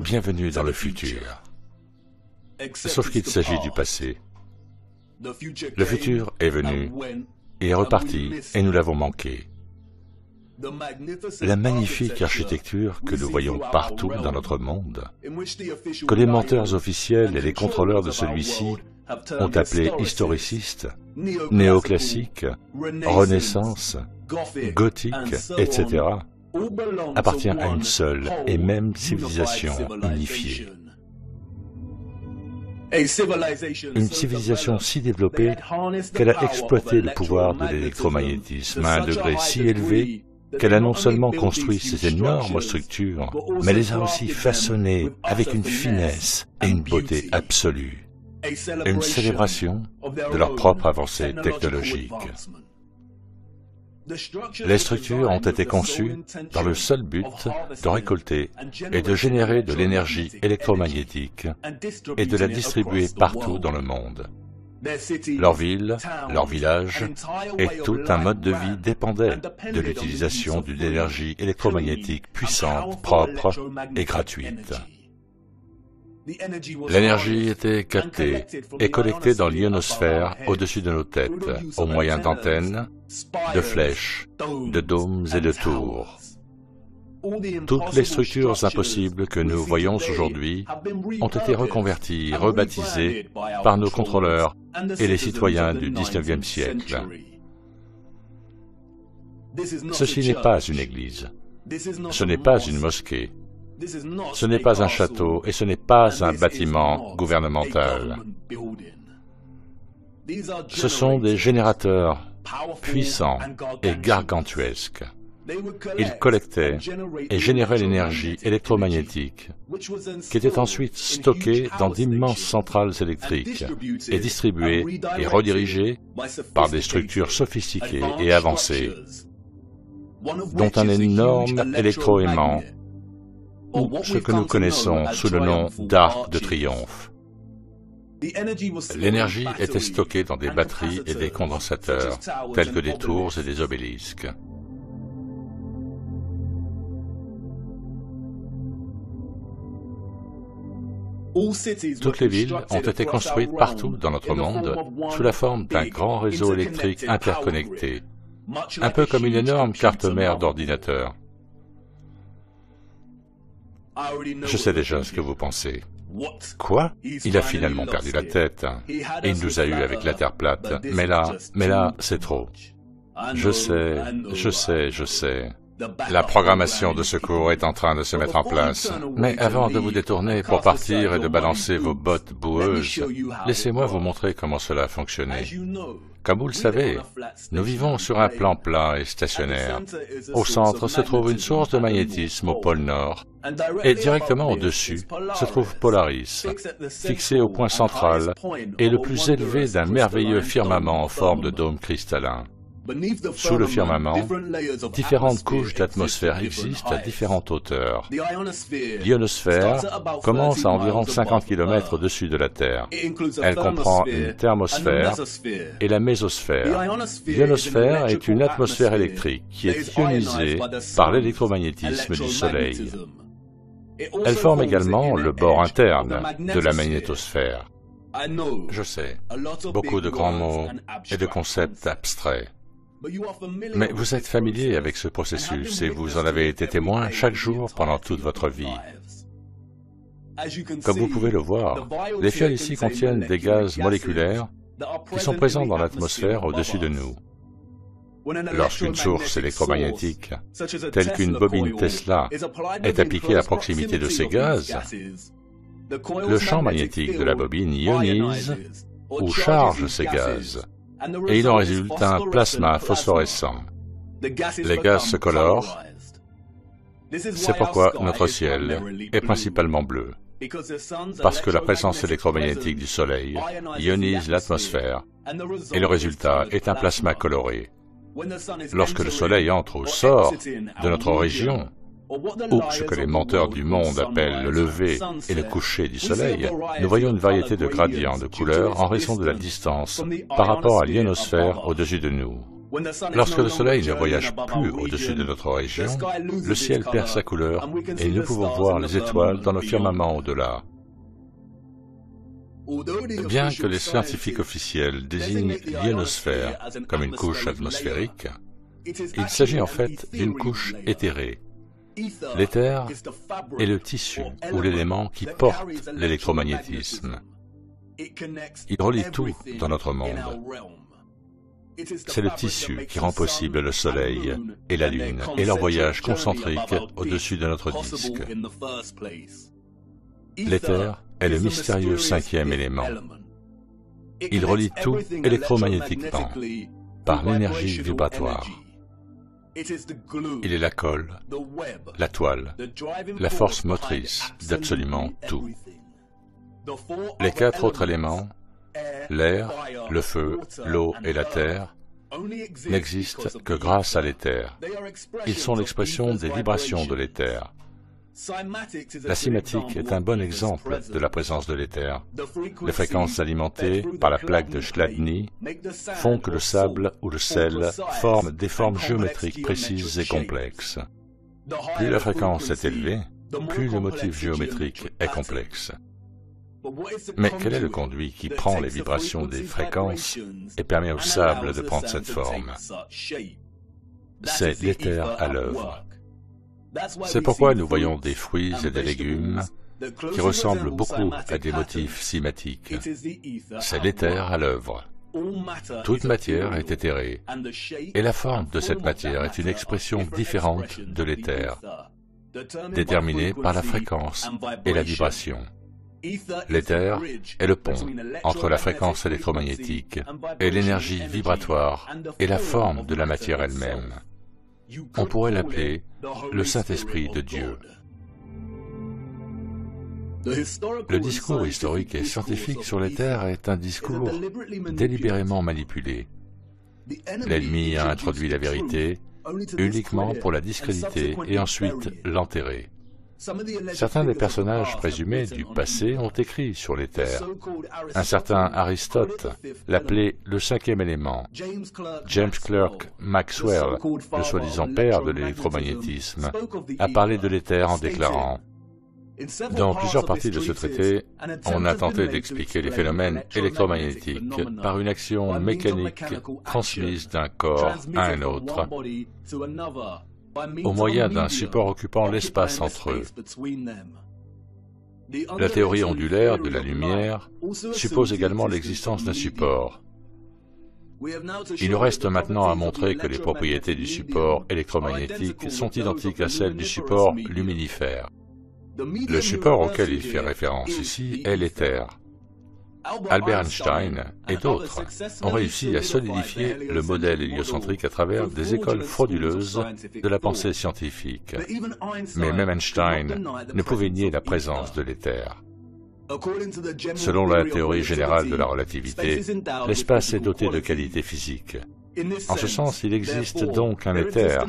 Bienvenue dans le futur. Sauf qu'il s'agit du passé. Le futur est venu et est reparti, et nous l'avons manqué. La magnifique architecture que nous voyons partout dans notre monde, que les menteurs officiels et les contrôleurs de celui-ci ont appelé historiciste, néoclassique, renaissance, gothique, etc., appartient à une seule et même civilisation unifiée. Une civilisation si développée qu'elle a exploité le pouvoir de l'électromagnétisme à un degré si élevé qu'elle a non seulement construit ces énormes structures, mais les a aussi façonnées avec une finesse et une beauté absolue. Une célébration de leur propre avancée technologique. Les structures ont été conçues dans le seul but de récolter et de générer de l'énergie électromagnétique et de la distribuer partout dans le monde. Leur ville, leur village et tout un mode de vie dépendaient de l'utilisation d'une énergie électromagnétique puissante, propre et gratuite. L'énergie était captée et collectée dans l'ionosphère au-dessus de nos têtes, au moyen d'antennes, de flèches, de dômes et de tours. Toutes les structures impossibles que nous voyons aujourd'hui ont été reconverties, rebaptisées par nos contrôleurs et les citoyens du XIXe siècle. Ceci n'est pas une église, ce n'est pas une mosquée, ce n'est pas un château et ce n'est pas un bâtiment gouvernemental. Ce sont des générateurs puissants et gargantuesques. Ils collectaient et généraient l'énergie électromagnétique qui était ensuite stockée dans d'immenses centrales électriques et distribuée et redirigée par des structures sophistiquées et avancées, dont un énorme électroaimant ou ce que nous connaissons sous le nom d'arc de triomphe. L'énergie était stockée dans des batteries et des condensateurs, tels que des tours et des obélisques. Toutes les villes ont été construites partout dans notre monde sous la forme d'un grand réseau électrique interconnecté, un peu comme une énorme carte mère d'ordinateur. Je sais déjà ce que vous pensez. Quoi? Il a finalement perdu la tête. Et il nous a eu avec la Terre plate. Mais là, c'est trop. Je sais. La programmation de secours est en train de se mettre en place. Mais avant de vous détourner pour partir et de balancer vos bottes boueuses, laissez-moi vous montrer comment cela fonctionnait. Comme vous le savez, nous vivons sur un plan plat et stationnaire. Au centre se trouve une source de magnétisme au pôle Nord, et directement au-dessus se trouve Polaris, fixé au point central et le plus élevé d'un merveilleux firmament en forme de dôme cristallin. Sous le firmament, différentes couches d'atmosphère existent à différentes hauteurs. L'ionosphère commence à environ 50 km au-dessus de la Terre. Elle comprend une thermosphère et la mésosphère. L'ionosphère est une atmosphère électrique qui est ionisée par l'électromagnétisme du Soleil. Elle forme également le bord interne de la magnétosphère. Je sais, beaucoup de grands mots et de concepts abstraits. Mais vous êtes familier avec ce processus et vous en avez été témoin chaque jour pendant toute votre vie. Comme vous pouvez le voir, les fioles ici contiennent des gaz moléculaires qui sont présents dans l'atmosphère au-dessus de nous. Lorsqu'une source électromagnétique, telle qu'une bobine Tesla, est appliquée à proximité de ces gaz, le champ magnétique de la bobine ionise ou charge ces gaz, et il en résulte un plasma phosphorescent. Les gaz se colorent, c'est pourquoi notre ciel est principalement bleu, parce que la présence électromagnétique du Soleil ionise l'atmosphère, et le résultat est un plasma coloré. Lorsque le Soleil entre ou sort de notre région, ou ce que les menteurs du monde appellent le lever et le coucher du Soleil, nous voyons une variété de gradients de couleurs en raison de la distance par rapport à l'ionosphère au-dessus de nous. Lorsque le Soleil ne voyage plus au-dessus de notre région, le ciel perd sa couleur et nous pouvons voir les étoiles dans le firmament au-delà. Bien que les scientifiques officiels désignent l'ionosphère comme une couche atmosphérique, il s'agit en fait d'une couche éthérée. L'éther est le tissu ou l'élément qui porte l'électromagnétisme. Il relie tout dans notre monde. C'est le tissu qui rend possible le Soleil et la Lune et leur voyage concentrique au-dessus de notre disque. L'éther est le mystérieux cinquième élément. Il relie tout électromagnétiquement par l'énergie vibratoire. Il est la colle, la toile, la force motrice d'absolument tout. Les quatre autres éléments, l'air, le feu, l'eau et la terre, n'existent que grâce à l'éther. Ils sont l'expression des vibrations de l'éther. La cymatique est un bon exemple de la présence de l'éther. Les fréquences alimentées par la plaque de Chladni font que le sable ou le sel forment des formes géométriques précises et complexes. Plus la fréquence est élevée, plus le motif géométrique est complexe. Mais quel est le conduit qui prend les vibrations des fréquences et permet au sable de prendre cette forme? C'est l'éther à l'œuvre. C'est pourquoi nous voyons des fruits et des légumes qui ressemblent beaucoup à des motifs cymatiques. C'est l'éther à l'œuvre. Toute matière est éthérée, et la forme de cette matière est une expression différente de l'éther, déterminée par la fréquence et la vibration. L'éther est le pont entre la fréquence électromagnétique et l'énergie vibratoire et la forme de la matière elle-même. On pourrait l'appeler le Saint-Esprit de Dieu. Le discours historique et scientifique sur l'éther est un discours délibérément manipulé. L'ennemi a introduit la vérité uniquement pour la discréditer et ensuite l'enterrer. Certains des personnages présumés du passé ont écrit sur l'éther. Un certain Aristote l'appelait le cinquième élément. James Clerk Maxwell, le soi-disant père de l'électromagnétisme, a parlé de l'éther en déclarant « Dans plusieurs parties de ce traité, on a tenté d'expliquer les phénomènes électromagnétiques par une action mécanique transmise d'un corps à un autre, au moyen d'un support occupant l'espace entre eux. La théorie ondulaire de la lumière suppose également l'existence d'un support. Il nous reste maintenant à montrer que les propriétés du support électromagnétique sont identiques à celles du support luminifère. Le support auquel il fait référence ici est l'éther. Albert Einstein et d'autres ont réussi à solidifier le modèle héliocentrique à travers des écoles frauduleuses de la pensée scientifique. Mais même Einstein ne pouvait nier la présence de l'éther. Selon la théorie générale de la relativité, l'espace est doté de qualités physiques. En ce sens, il existe donc un éther.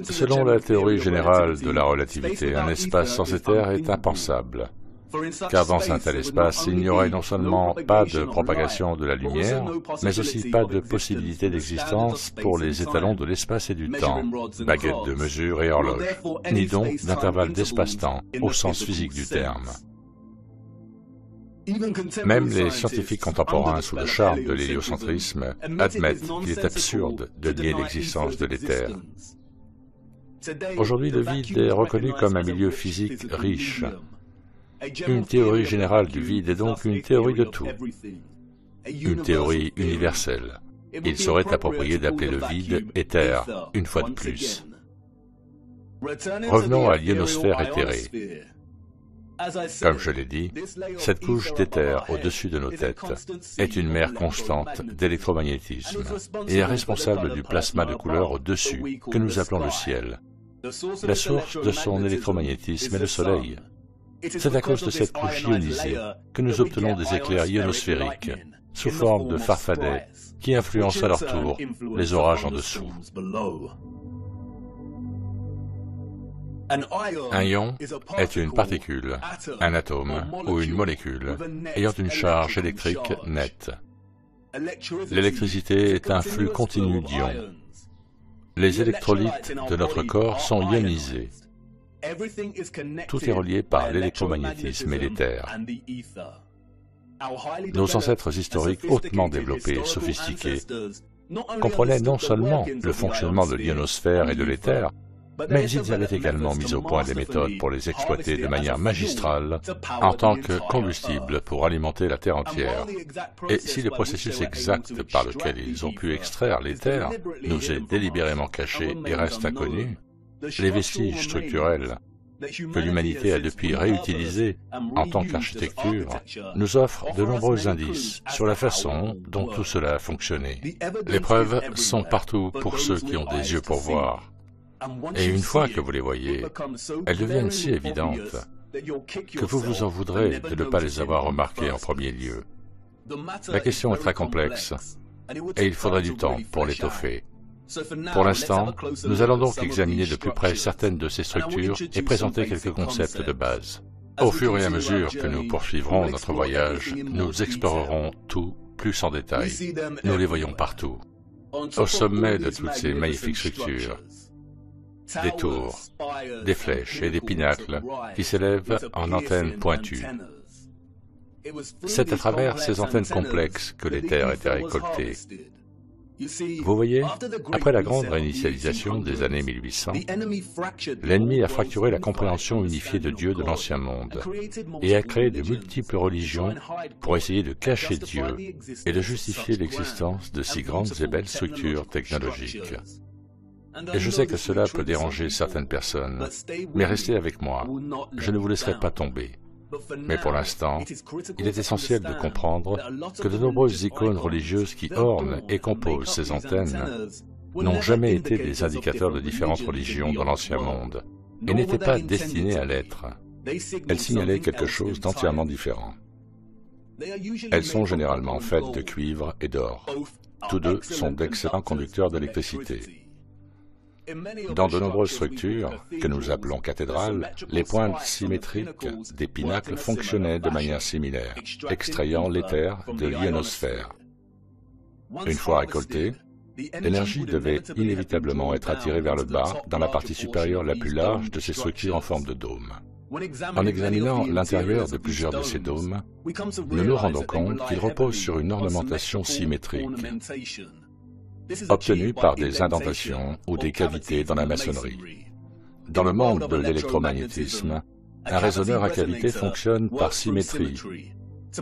Selon la théorie générale de la relativité, un espace sans éther est impensable. Car dans un tel espace, il n'y aurait non seulement pas de propagation de la lumière, mais aussi pas de possibilité d'existence pour les étalons de l'espace et du temps, baguettes de mesure et horloge, ni donc d'intervalle d'espace-temps, au sens physique du terme. Même les scientifiques contemporains sous le charme de l'héliocentrisme admettent qu'il est absurde de nier l'existence de l'éther. Aujourd'hui, le vide est reconnu comme un milieu physique riche. Une théorie générale du vide est donc une théorie de tout. une théorie universelle. Il serait approprié d'appeler le vide éther, une fois de plus. Revenons à l'ionosphère éthérée. Comme je l'ai dit, cette couche d'éther au-dessus de nos têtes est une mer constante d'électromagnétisme et est responsable du plasma de couleur au-dessus que nous appelons le ciel. La source de son électromagnétisme est le Soleil. C'est à cause de cette couche ionisée que nous obtenons des éclairs ionosphériques sous forme de farfadets qui influencent à leur tour les orages en dessous. Un ion est une particule, un atome ou une molécule ayant une charge électrique nette. L'électricité est un flux continu d'ions. Les électrolytes de notre corps sont ionisés. Tout est relié par l'électromagnétisme et l'éther. Nos ancêtres historiques hautement développés et sophistiqués comprenaient non seulement le fonctionnement de l'ionosphère et de l'éther, mais ils avaient également mis au point des méthodes pour les exploiter de manière magistrale en tant que combustible pour alimenter la Terre entière. Et si le processus exact par lequel ils ont pu extraire l'éther nous est délibérément caché et reste inconnu, les vestiges structurels que l'humanité a depuis réutilisés en tant qu'architecture nous offrent de nombreux indices sur la façon dont tout cela a fonctionné. Les preuves sont partout pour ceux qui ont des yeux pour voir. Et une fois que vous les voyez, elles deviennent si évidentes que vous vous en voudrez de ne pas les avoir remarquées en premier lieu. La question est très complexe, et il faudrait du temps pour l'étoffer. Pour l'instant, nous allons donc examiner de plus près certaines de ces structures et présenter quelques concepts de base. Au fur et à mesure que nous poursuivrons notre voyage, nous explorerons tout plus en détail. Nous les voyons partout. Au sommet de toutes ces magnifiques structures, des tours, des flèches et des pinacles qui s'élèvent en antennes pointues. C'est à travers ces antennes complexes que l'éther était récolté. Vous voyez, après la grande réinitialisation des années 1800, l'ennemi a fracturé la compréhension unifiée de Dieu de l'Ancien Monde et a créé de multiples religions pour essayer de cacher Dieu et de justifier l'existence de si grandes et belles structures technologiques. Et je sais que cela peut déranger certaines personnes, mais restez avec moi, je ne vous laisserai pas tomber. Mais pour l'instant, il est essentiel de comprendre que de nombreuses icônes religieuses qui ornent et composent ces antennes n'ont jamais été des indicateurs de différentes religions dans l'Ancien Monde, et n'étaient pas destinées à l'être. Elles signalaient quelque chose d'entièrement différent. Elles sont généralement faites de cuivre et d'or. Tous deux sont d'excellents conducteurs d'électricité. Dans de nombreuses structures, que nous appelons cathédrales, les pointes symétriques des pinacles fonctionnaient de manière similaire, extrayant l'éther de l'ionosphère. Une fois récoltée, l'énergie devait inévitablement être attirée vers le bas dans la partie supérieure la plus large de ces structures en forme de dôme. En examinant l'intérieur de plusieurs de ces dômes, nous nous rendons compte qu'ils reposent sur une ornementation symétrique, obtenue par des indentations ou des cavités dans la maçonnerie. Dans le monde de l'électromagnétisme, un résonneur à cavité fonctionne par symétrie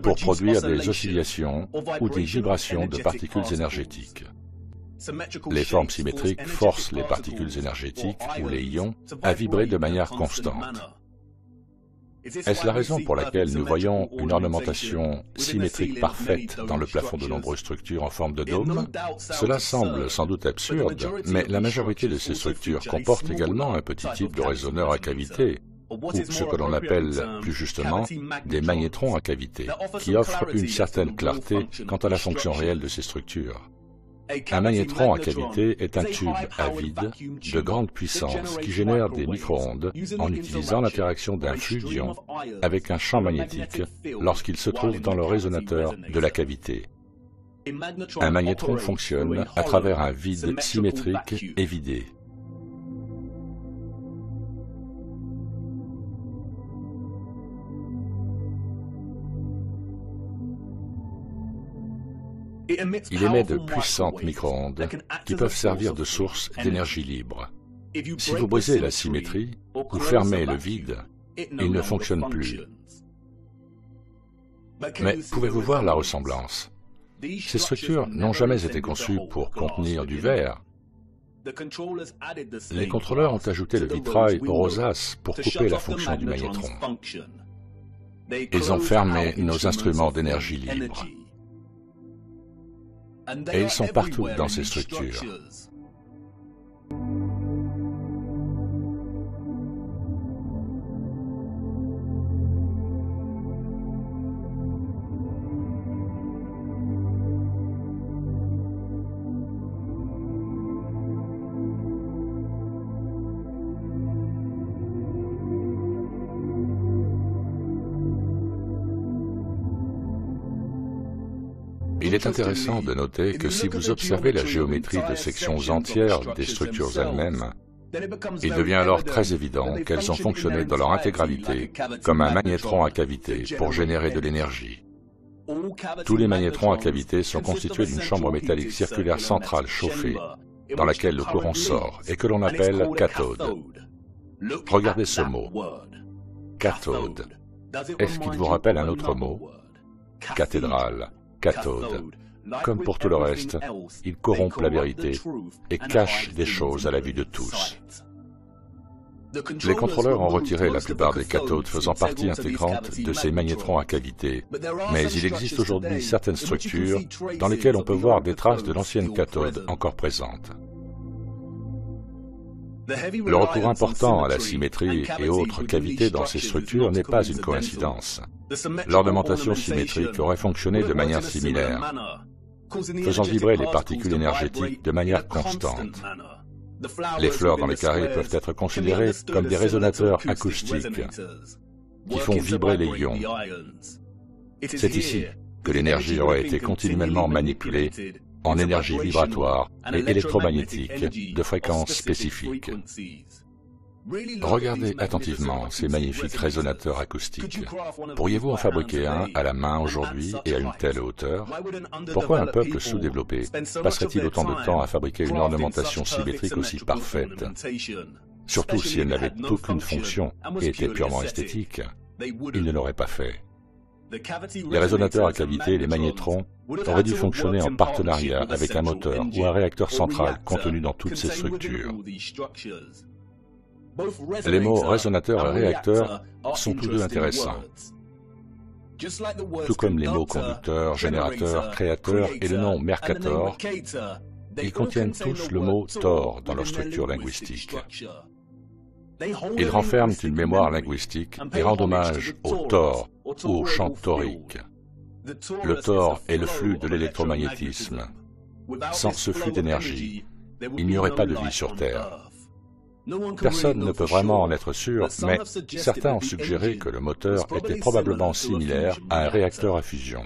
pour produire des oscillations ou des vibrations de particules énergétiques. Les formes symétriques forcent les particules énergétiques ou les ions à vibrer de manière constante. Est-ce la raison pour laquelle nous voyons une ornementation symétrique parfaite dans le plafond de nombreuses structures en forme de dôme? Cela semble sans doute absurde, mais la majorité de ces structures comportent également un petit type de résonneur à cavité, ou ce que l'on appelle plus justement des magnétrons à cavité, qui offrent une certaine clarté quant à la fonction réelle de ces structures. Un magnétron à cavité est un tube à vide de grande puissance qui génère des micro-ondes en utilisant l'interaction d'un flux d'ions avec un champ magnétique lorsqu'il se trouve dans le résonateur de la cavité. Un magnétron fonctionne à travers un vide symétrique et vidé. Il émet de puissantes micro-ondes qui peuvent servir de source d'énergie libre. Si vous brisez la symétrie ou fermez le vide, il ne fonctionne plus. Mais pouvez-vous voir la ressemblance? Ces structures n'ont jamais été conçues pour contenir du verre. Les contrôleurs ont ajouté le vitrail aux rosaces pour couper la fonction du magnétron. Ils ont fermé nos instruments d'énergie libre. Et ils sont partout dans ces structures. Il est intéressant de noter que si vous observez la géométrie de sections entières des structures elles-mêmes, il devient alors très évident qu'elles ont fonctionné dans leur intégralité comme un magnétron à cavité pour générer de l'énergie. Tous les magnétrons à cavité sont constitués d'une chambre métallique circulaire centrale chauffée, dans laquelle le courant sort et que l'on appelle cathode. Regardez ce mot, cathode. Est-ce qu'il vous rappelle un autre mot? Cathédrale. Cathode. Comme pour tout le reste, ils corrompent la vérité et cachent des choses à la vue de tous. Les contrôleurs ont retiré la plupart des cathodes faisant partie intégrante de ces magnétrons à cavité, mais il existe aujourd'hui certaines structures dans lesquelles on peut voir des traces de l'ancienne cathode encore présente. Le recours important à la symétrie et autres cavités dans ces structures n'est pas une coïncidence. L'ornementation symétrique aurait fonctionné de manière similaire, faisant vibrer les particules énergétiques de manière constante. Les fleurs dans les carrés peuvent être considérées comme des résonateurs acoustiques qui font vibrer les ions. C'est ici que l'énergie aurait été continuellement manipulée en énergie vibratoire et électromagnétique de fréquences spécifiques. Regardez attentivement ces magnifiques résonateurs acoustiques. Pourriez-vous en fabriquer un à la main aujourd'hui et à une telle hauteur? Pourquoi un peuple sous-développé passerait-il autant de temps à fabriquer une ornementation symétrique aussi parfaite? Surtout si elle n'avait aucune fonction et était purement esthétique, il ne l'aurait pas fait. Les résonateurs à cavité et les magnétrons auraient dû fonctionner en partenariat avec un moteur ou un réacteur central contenu dans toutes ces structures. Les mots résonateur et réacteur sont tous deux intéressants, tout comme les mots conducteur, générateur, créateur et le nom Mercator. Ils contiennent tous le mot Tor dans leur structure linguistique. Ils renferment une mémoire linguistique et rendent hommage au Tor ou au champ torique. Le Tor est le flux de l'électromagnétisme. Sans ce flux d'énergie, il n'y aurait pas de vie sur Terre. Personne ne peut vraiment en être sûr, mais certains ont suggéré que le moteur était probablement similaire à un réacteur à fusion.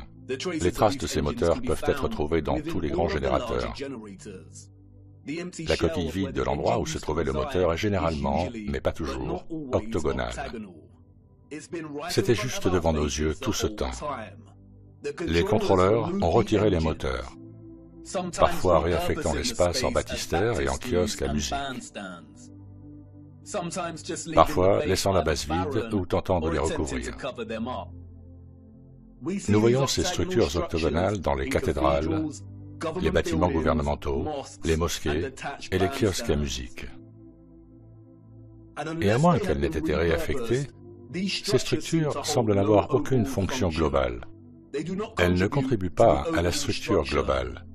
Les traces de ces moteurs peuvent être trouvées dans tous les grands générateurs. La coquille vide de l'endroit où se trouvait le moteur est généralement, mais pas toujours, octogonale. C'était juste devant nos yeux tout ce temps. Les contrôleurs ont retiré les moteurs, parfois réaffectant l'espace en baptistère et en kiosque à musique, parfois laissant la base vide ou tentant de les recouvrir. Nous voyons ces structures octogonales dans les cathédrales, les bâtiments gouvernementaux, les mosquées et les kiosques à musique. Et à moins qu'elles n'aient été réaffectées, ces structures semblent n'avoir aucune fonction globale. Elles ne contribuent pas à la structure globale.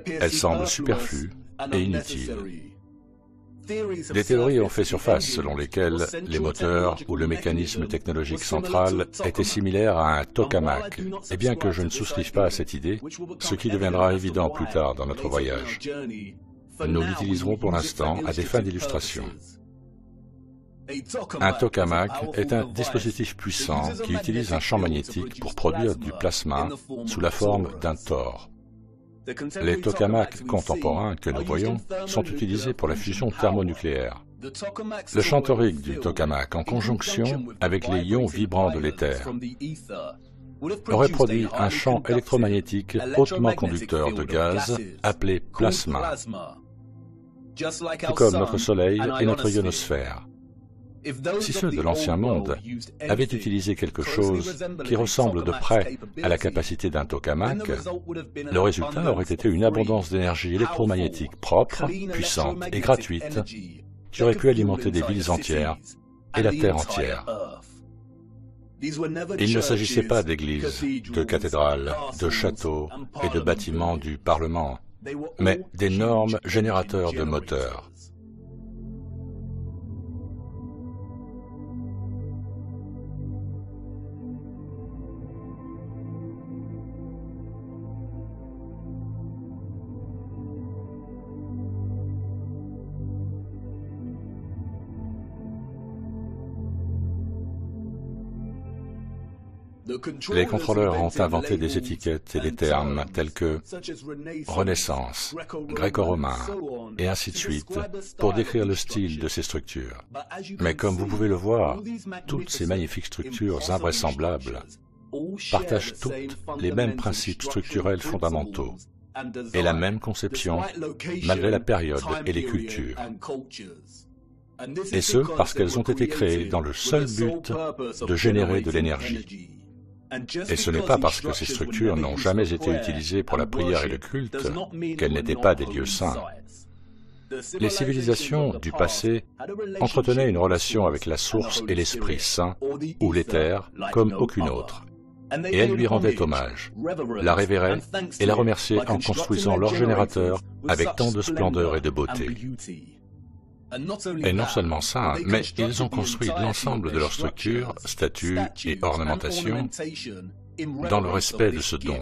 Elles semblent superflues et inutiles. Des théories ont fait surface selon lesquelles les moteurs ou le mécanisme technologique central étaient similaires à un tokamak, et bien que je ne souscrive pas à cette idée, ce qui deviendra évident plus tard dans notre voyage, nous l'utiliserons pour l'instant à des fins d'illustration. Un tokamak est un dispositif puissant qui utilise un champ magnétique pour produire du plasma sous la forme d'un tor. Les tokamaks contemporains que nous voyons sont utilisés pour la fusion thermonucléaire. Le champ torique du tokamak en conjonction avec les ions vibrants de l'éther aurait produit un champ électromagnétique hautement conducteur de gaz appelé plasma, tout comme notre Soleil et notre ionosphère. Si ceux de l'Ancien Monde avaient utilisé quelque chose qui ressemble de près à la capacité d'un tokamak, le résultat aurait été une abondance d'énergie électromagnétique propre, puissante et gratuite qui aurait pu alimenter des villes entières et la Terre entière. Il ne s'agissait pas d'églises, de cathédrales, de châteaux et de bâtiments du Parlement, mais d'énormes générateurs de moteurs. Les contrôleurs ont inventé des étiquettes et des termes tels que Renaissance, gréco-romain, et ainsi de suite, pour décrire le style de ces structures. Mais comme vous pouvez le voir, toutes ces magnifiques structures invraisemblables partagent toutes les mêmes principes structurels fondamentaux et la même conception malgré la période et les cultures. Et ce, parce qu'elles ont été créées dans le seul but de générer de l'énergie. Et ce n'est pas parce que ces structures n'ont jamais été utilisées pour la prière et le culte qu'elles n'étaient pas des lieux saints. Les civilisations du passé entretenaient une relation avec la source et l'Esprit Saint, ou l'éther, comme aucune autre. Et elles lui rendaient hommage, la révéraient et la remerciaient en construisant leur générateur avec tant de splendeur et de beauté. Et non seulement ça, mais ils ont construit l'ensemble de leur structure, statues et ornementation dans le respect de ce don,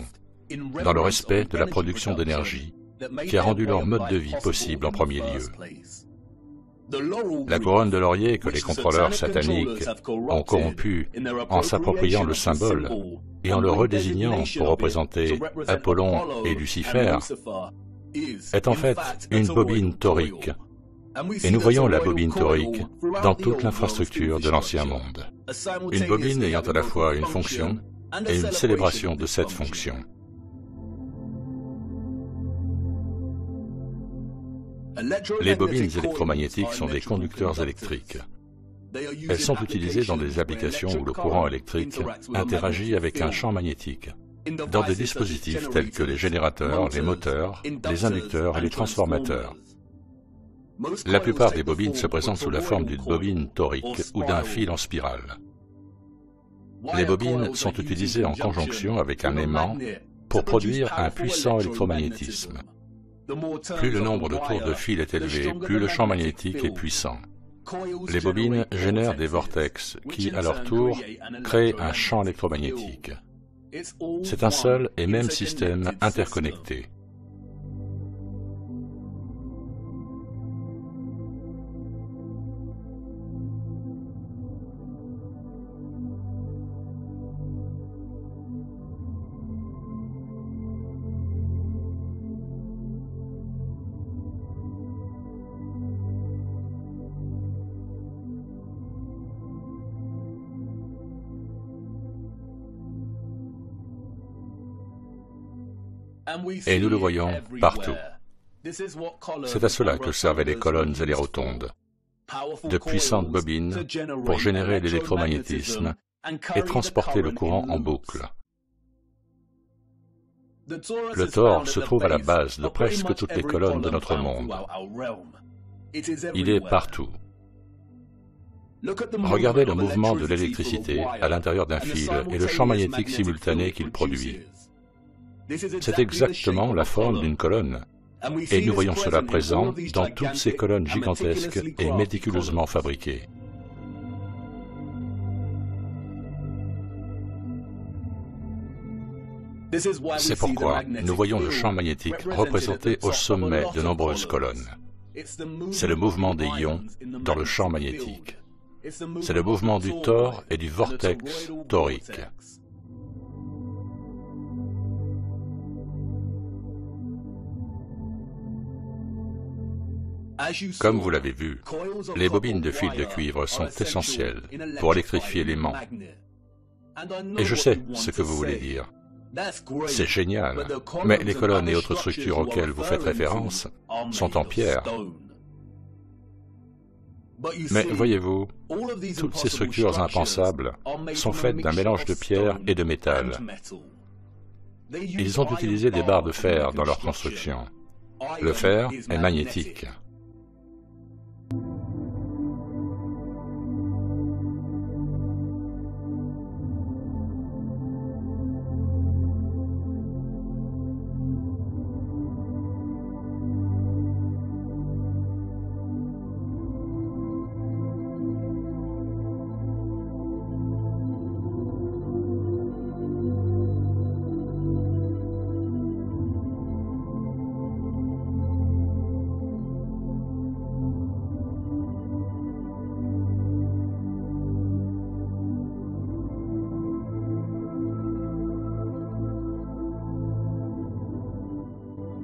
dans le respect de la production d'énergie, qui a rendu leur mode de vie possible en premier lieu. La couronne de laurier que les contrôleurs sataniques ont corrompue en s'appropriant le symbole et en le redésignant pour représenter Apollon et Lucifer est en fait une bobine torique. Et nous voyons la bobine torique dans toute l'infrastructure de l'Ancien Monde. Une bobine ayant à la fois une fonction et une célébration de cette fonction. Les bobines électromagnétiques sont des conducteurs électriques. Elles sont utilisées dans des applications où le courant électrique interagit avec un champ magnétique, dans des dispositifs tels que les générateurs, les moteurs, les inducteurs et les transformateurs. La plupart des bobines se présentent sous la forme d'une bobine torique ou d'un fil en spirale. Les bobines sont utilisées en conjonction avec un aimant pour produire un puissant électromagnétisme. Plus le nombre de tours de fil est élevé, plus le champ magnétique est puissant. Les bobines génèrent des vortex qui, à leur tour, créent un champ électromagnétique. C'est un seul et même système interconnecté. Et nous le voyons partout. C'est à cela que servaient les colonnes et les rotondes. De puissantes bobines pour générer l'électromagnétisme et transporter le courant en boucle. Le Thor se trouve à la base de presque toutes les colonnes de notre monde. Il est partout. Regardez le mouvement de l'électricité à l'intérieur d'un fil et le champ magnétique simultané qu'il produit. C'est exactement la forme d'une colonne, et nous voyons cela présent dans toutes ces colonnes gigantesques et méticuleusement fabriquées. C'est pourquoi nous voyons le champ magnétique représenté au sommet de nombreuses colonnes. C'est le mouvement des ions dans le champ magnétique. C'est le mouvement du Thor et du vortex torique. Comme vous l'avez vu, les bobines de fil de cuivre sont essentielles pour électrifier l'aimant. Et je sais ce que vous voulez dire. C'est génial, mais les colonnes et autres structures auxquelles vous faites référence sont en pierre. Mais voyez-vous, toutes ces structures impensables sont faites d'un mélange de pierre et de métal. Ils ont utilisé des barres de fer dans leur construction. Le fer est magnétique.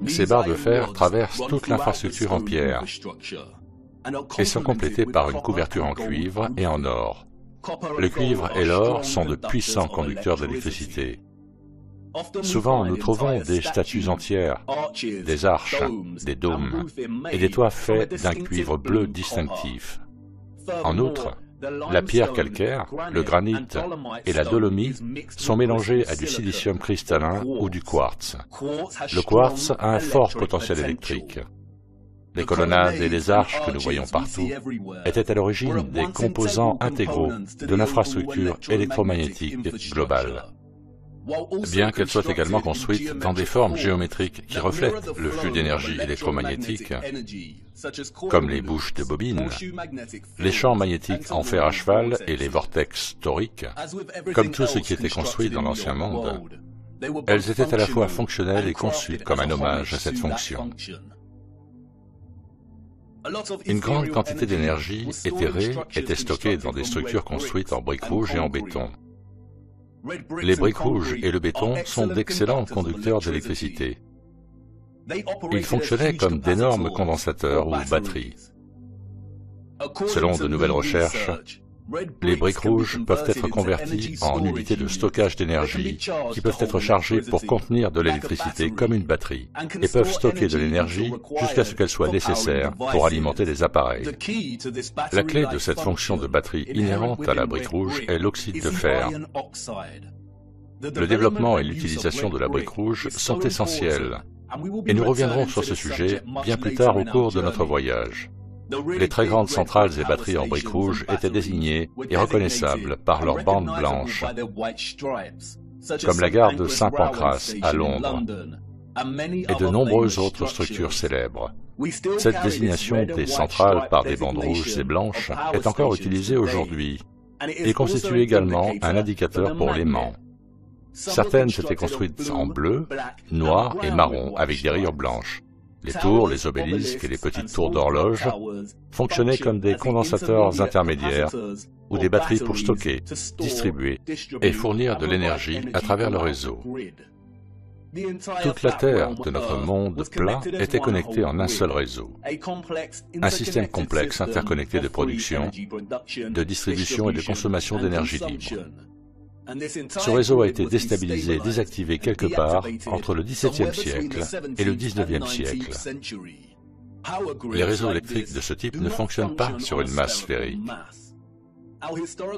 Ces barres de fer traversent toute l'infrastructure en pierre et sont complétées par une couverture en cuivre et en or. Le cuivre et l'or sont de puissants conducteurs d'électricité. Souvent, nous trouvons des statues entières, des arches, des dômes et des toits faits d'un cuivre bleu distinctif. En outre, la pierre calcaire, le granit et la dolomie sont mélangés à du silicium cristallin ou du quartz. Le quartz a un fort potentiel électrique. Les colonnades et les arches que nous voyons partout étaient à l'origine des composants intégraux de l'infrastructure électromagnétique globale. Bien qu'elles soient également construites dans des formes géométriques qui reflètent le flux d'énergie électromagnétique, comme les bouches de bobines, les champs magnétiques en fer à cheval et les vortex toriques, comme tout ce qui était construit dans l'Ancien Monde, elles étaient à la fois fonctionnelles et conçues comme un hommage à cette fonction. Une grande quantité d'énergie éthérée était stockée dans des structures construites en briques rouges et en béton. Les briques rouges et le béton sont d'excellents conducteurs d'électricité. Ils fonctionnaient comme d'énormes condensateurs ou batteries. Selon de nouvelles recherches, les briques rouges peuvent être converties en unités de stockage d'énergie qui peuvent être chargées pour contenir de l'électricité comme une batterie et peuvent stocker de l'énergie jusqu'à ce qu'elle soit nécessaire pour alimenter des appareils. La clé de cette fonction de batterie inhérente à la brique rouge est l'oxyde de fer. Le développement et l'utilisation de la brique rouge sont essentiels et nous reviendrons sur ce sujet bien plus tard au cours de notre voyage. Les très grandes centrales et batteries en briques rouges étaient désignées et reconnaissables par leurs bandes blanches, comme la gare de Saint-Pancras à Londres, et de nombreuses autres structures célèbres. Cette désignation des centrales par des bandes rouges et blanches est encore utilisée aujourd'hui et constitue également un indicateur pour l'aimant. Certaines étaient construites en bleu, noir et marron avec des rayures blanches. Les tours, les obélisques et les petites tours d'horloge fonctionnaient comme des condensateurs intermédiaires ou des batteries pour stocker, distribuer et fournir de l'énergie à travers le réseau. Toute la Terre de notre monde plat était connectée en un seul réseau, un système complexe interconnecté de production, de distribution et de consommation d'énergie libre. Ce réseau a été déstabilisé et désactivé quelque part entre le XVIIe siècle et le XIXe siècle. Les réseaux électriques de ce type ne fonctionnent pas sur une masse sphérique.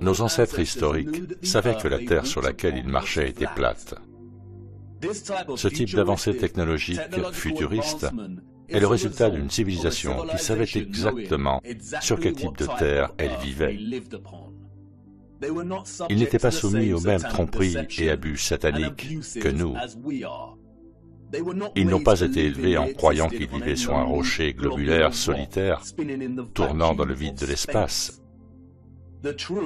Nos ancêtres historiques savaient que la Terre sur laquelle ils marchaient était plate. Ce type d'avancée technologique futuriste est le résultat d'une civilisation qui savait exactement sur quel type de terre elle vivait. Ils n'étaient pas soumis aux mêmes tromperies et abus sataniques que nous. Ils n'ont pas été élevés en croyant qu'ils vivaient sur un rocher globulaire solitaire, tournant dans le vide de l'espace.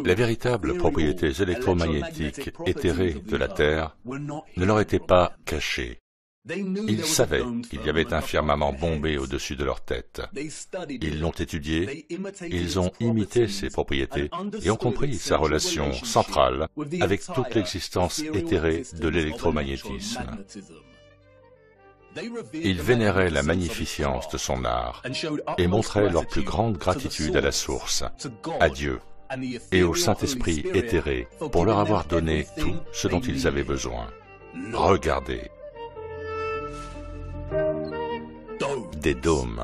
Les véritables propriétés électromagnétiques éthérées de la Terre ne leur étaient pas cachées. Ils savaient qu'il y avait un firmament bombé au-dessus de leur tête. Ils l'ont étudié, ils ont imité ses propriétés et ont compris sa relation centrale avec toute l'existence éthérée de l'électromagnétisme. Ils vénéraient la magnificence de son art et montraient leur plus grande gratitude à la source, à Dieu et au Saint-Esprit éthéré pour leur avoir donné tout ce dont ils avaient besoin. Regardez. Des dômes.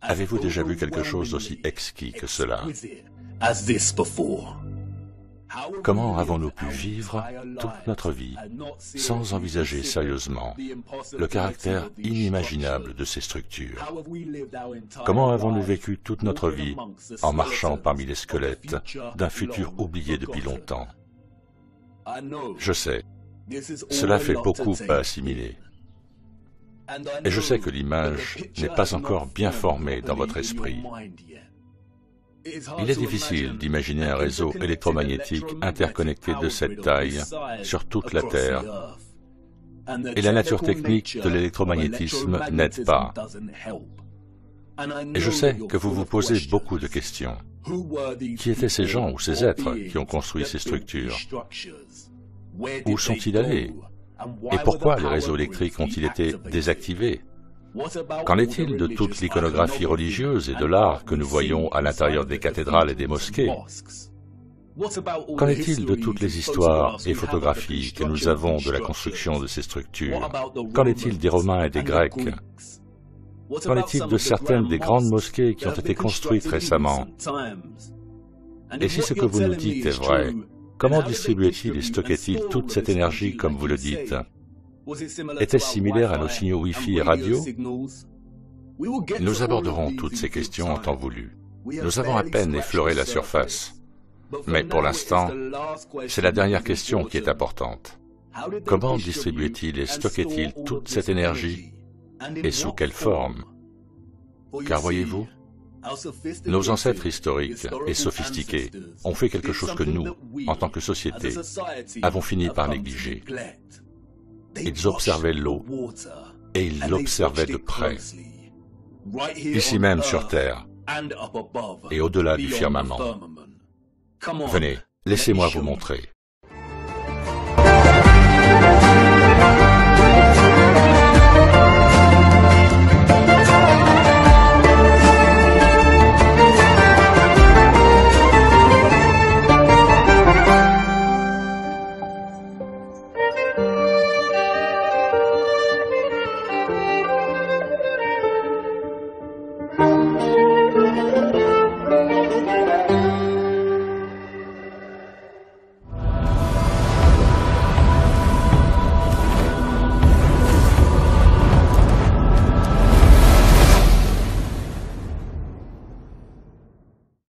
Avez-vous déjà vu quelque chose d'aussi exquis que cela? Comment avons-nous pu vivre toute notre vie sans envisager sérieusement le caractère inimaginable de ces structures? Comment avons-nous vécu toute notre vie en marchant parmi les squelettes d'un futur oublié depuis longtemps? Je sais, cela fait beaucoup à assimiler. Et je sais que l'image n'est pas encore bien formée dans votre esprit. Il est difficile d'imaginer un réseau électromagnétique interconnecté de cette taille sur toute la Terre. Et la nature technique de l'électromagnétisme n'aide pas. Et je sais que vous vous posez beaucoup de questions. Qui étaient ces gens ou ces êtres qui ont construit ces structures? Où sont-ils allés? Et pourquoi les réseaux électriques ont-ils été désactivés? Qu'en est-il de toute l'iconographie religieuse et de l'art que nous voyons à l'intérieur des cathédrales et des mosquées? Qu'en est-il de toutes les histoires et photographies que nous avons de la construction de ces structures? Qu'en est-il des Romains et des Grecs? Qu'en est-il de certaines des grandes mosquées qui ont été construites récemment? Et si ce que vous nous dites est vrai, comment distribuait-il et stockait-il toute cette énergie comme vous le dites? Était-ce similaire à nos signaux Wi-Fi et radio? Nous aborderons toutes ces questions en temps voulu. Nous avons à peine effleuré la surface. Mais pour l'instant, c'est la dernière question qui est importante. Comment distribuait-il et stockait-il toute cette énergie et sous quelle forme? Car voyez-vous, nos ancêtres historiques et sophistiqués ont fait quelque chose que nous, en tant que société, avons fini par négliger. Ils observaient l'eau, et ils l'observaient de près, ici même sur Terre, et au-delà du firmament. Venez, laissez-moi vous montrer.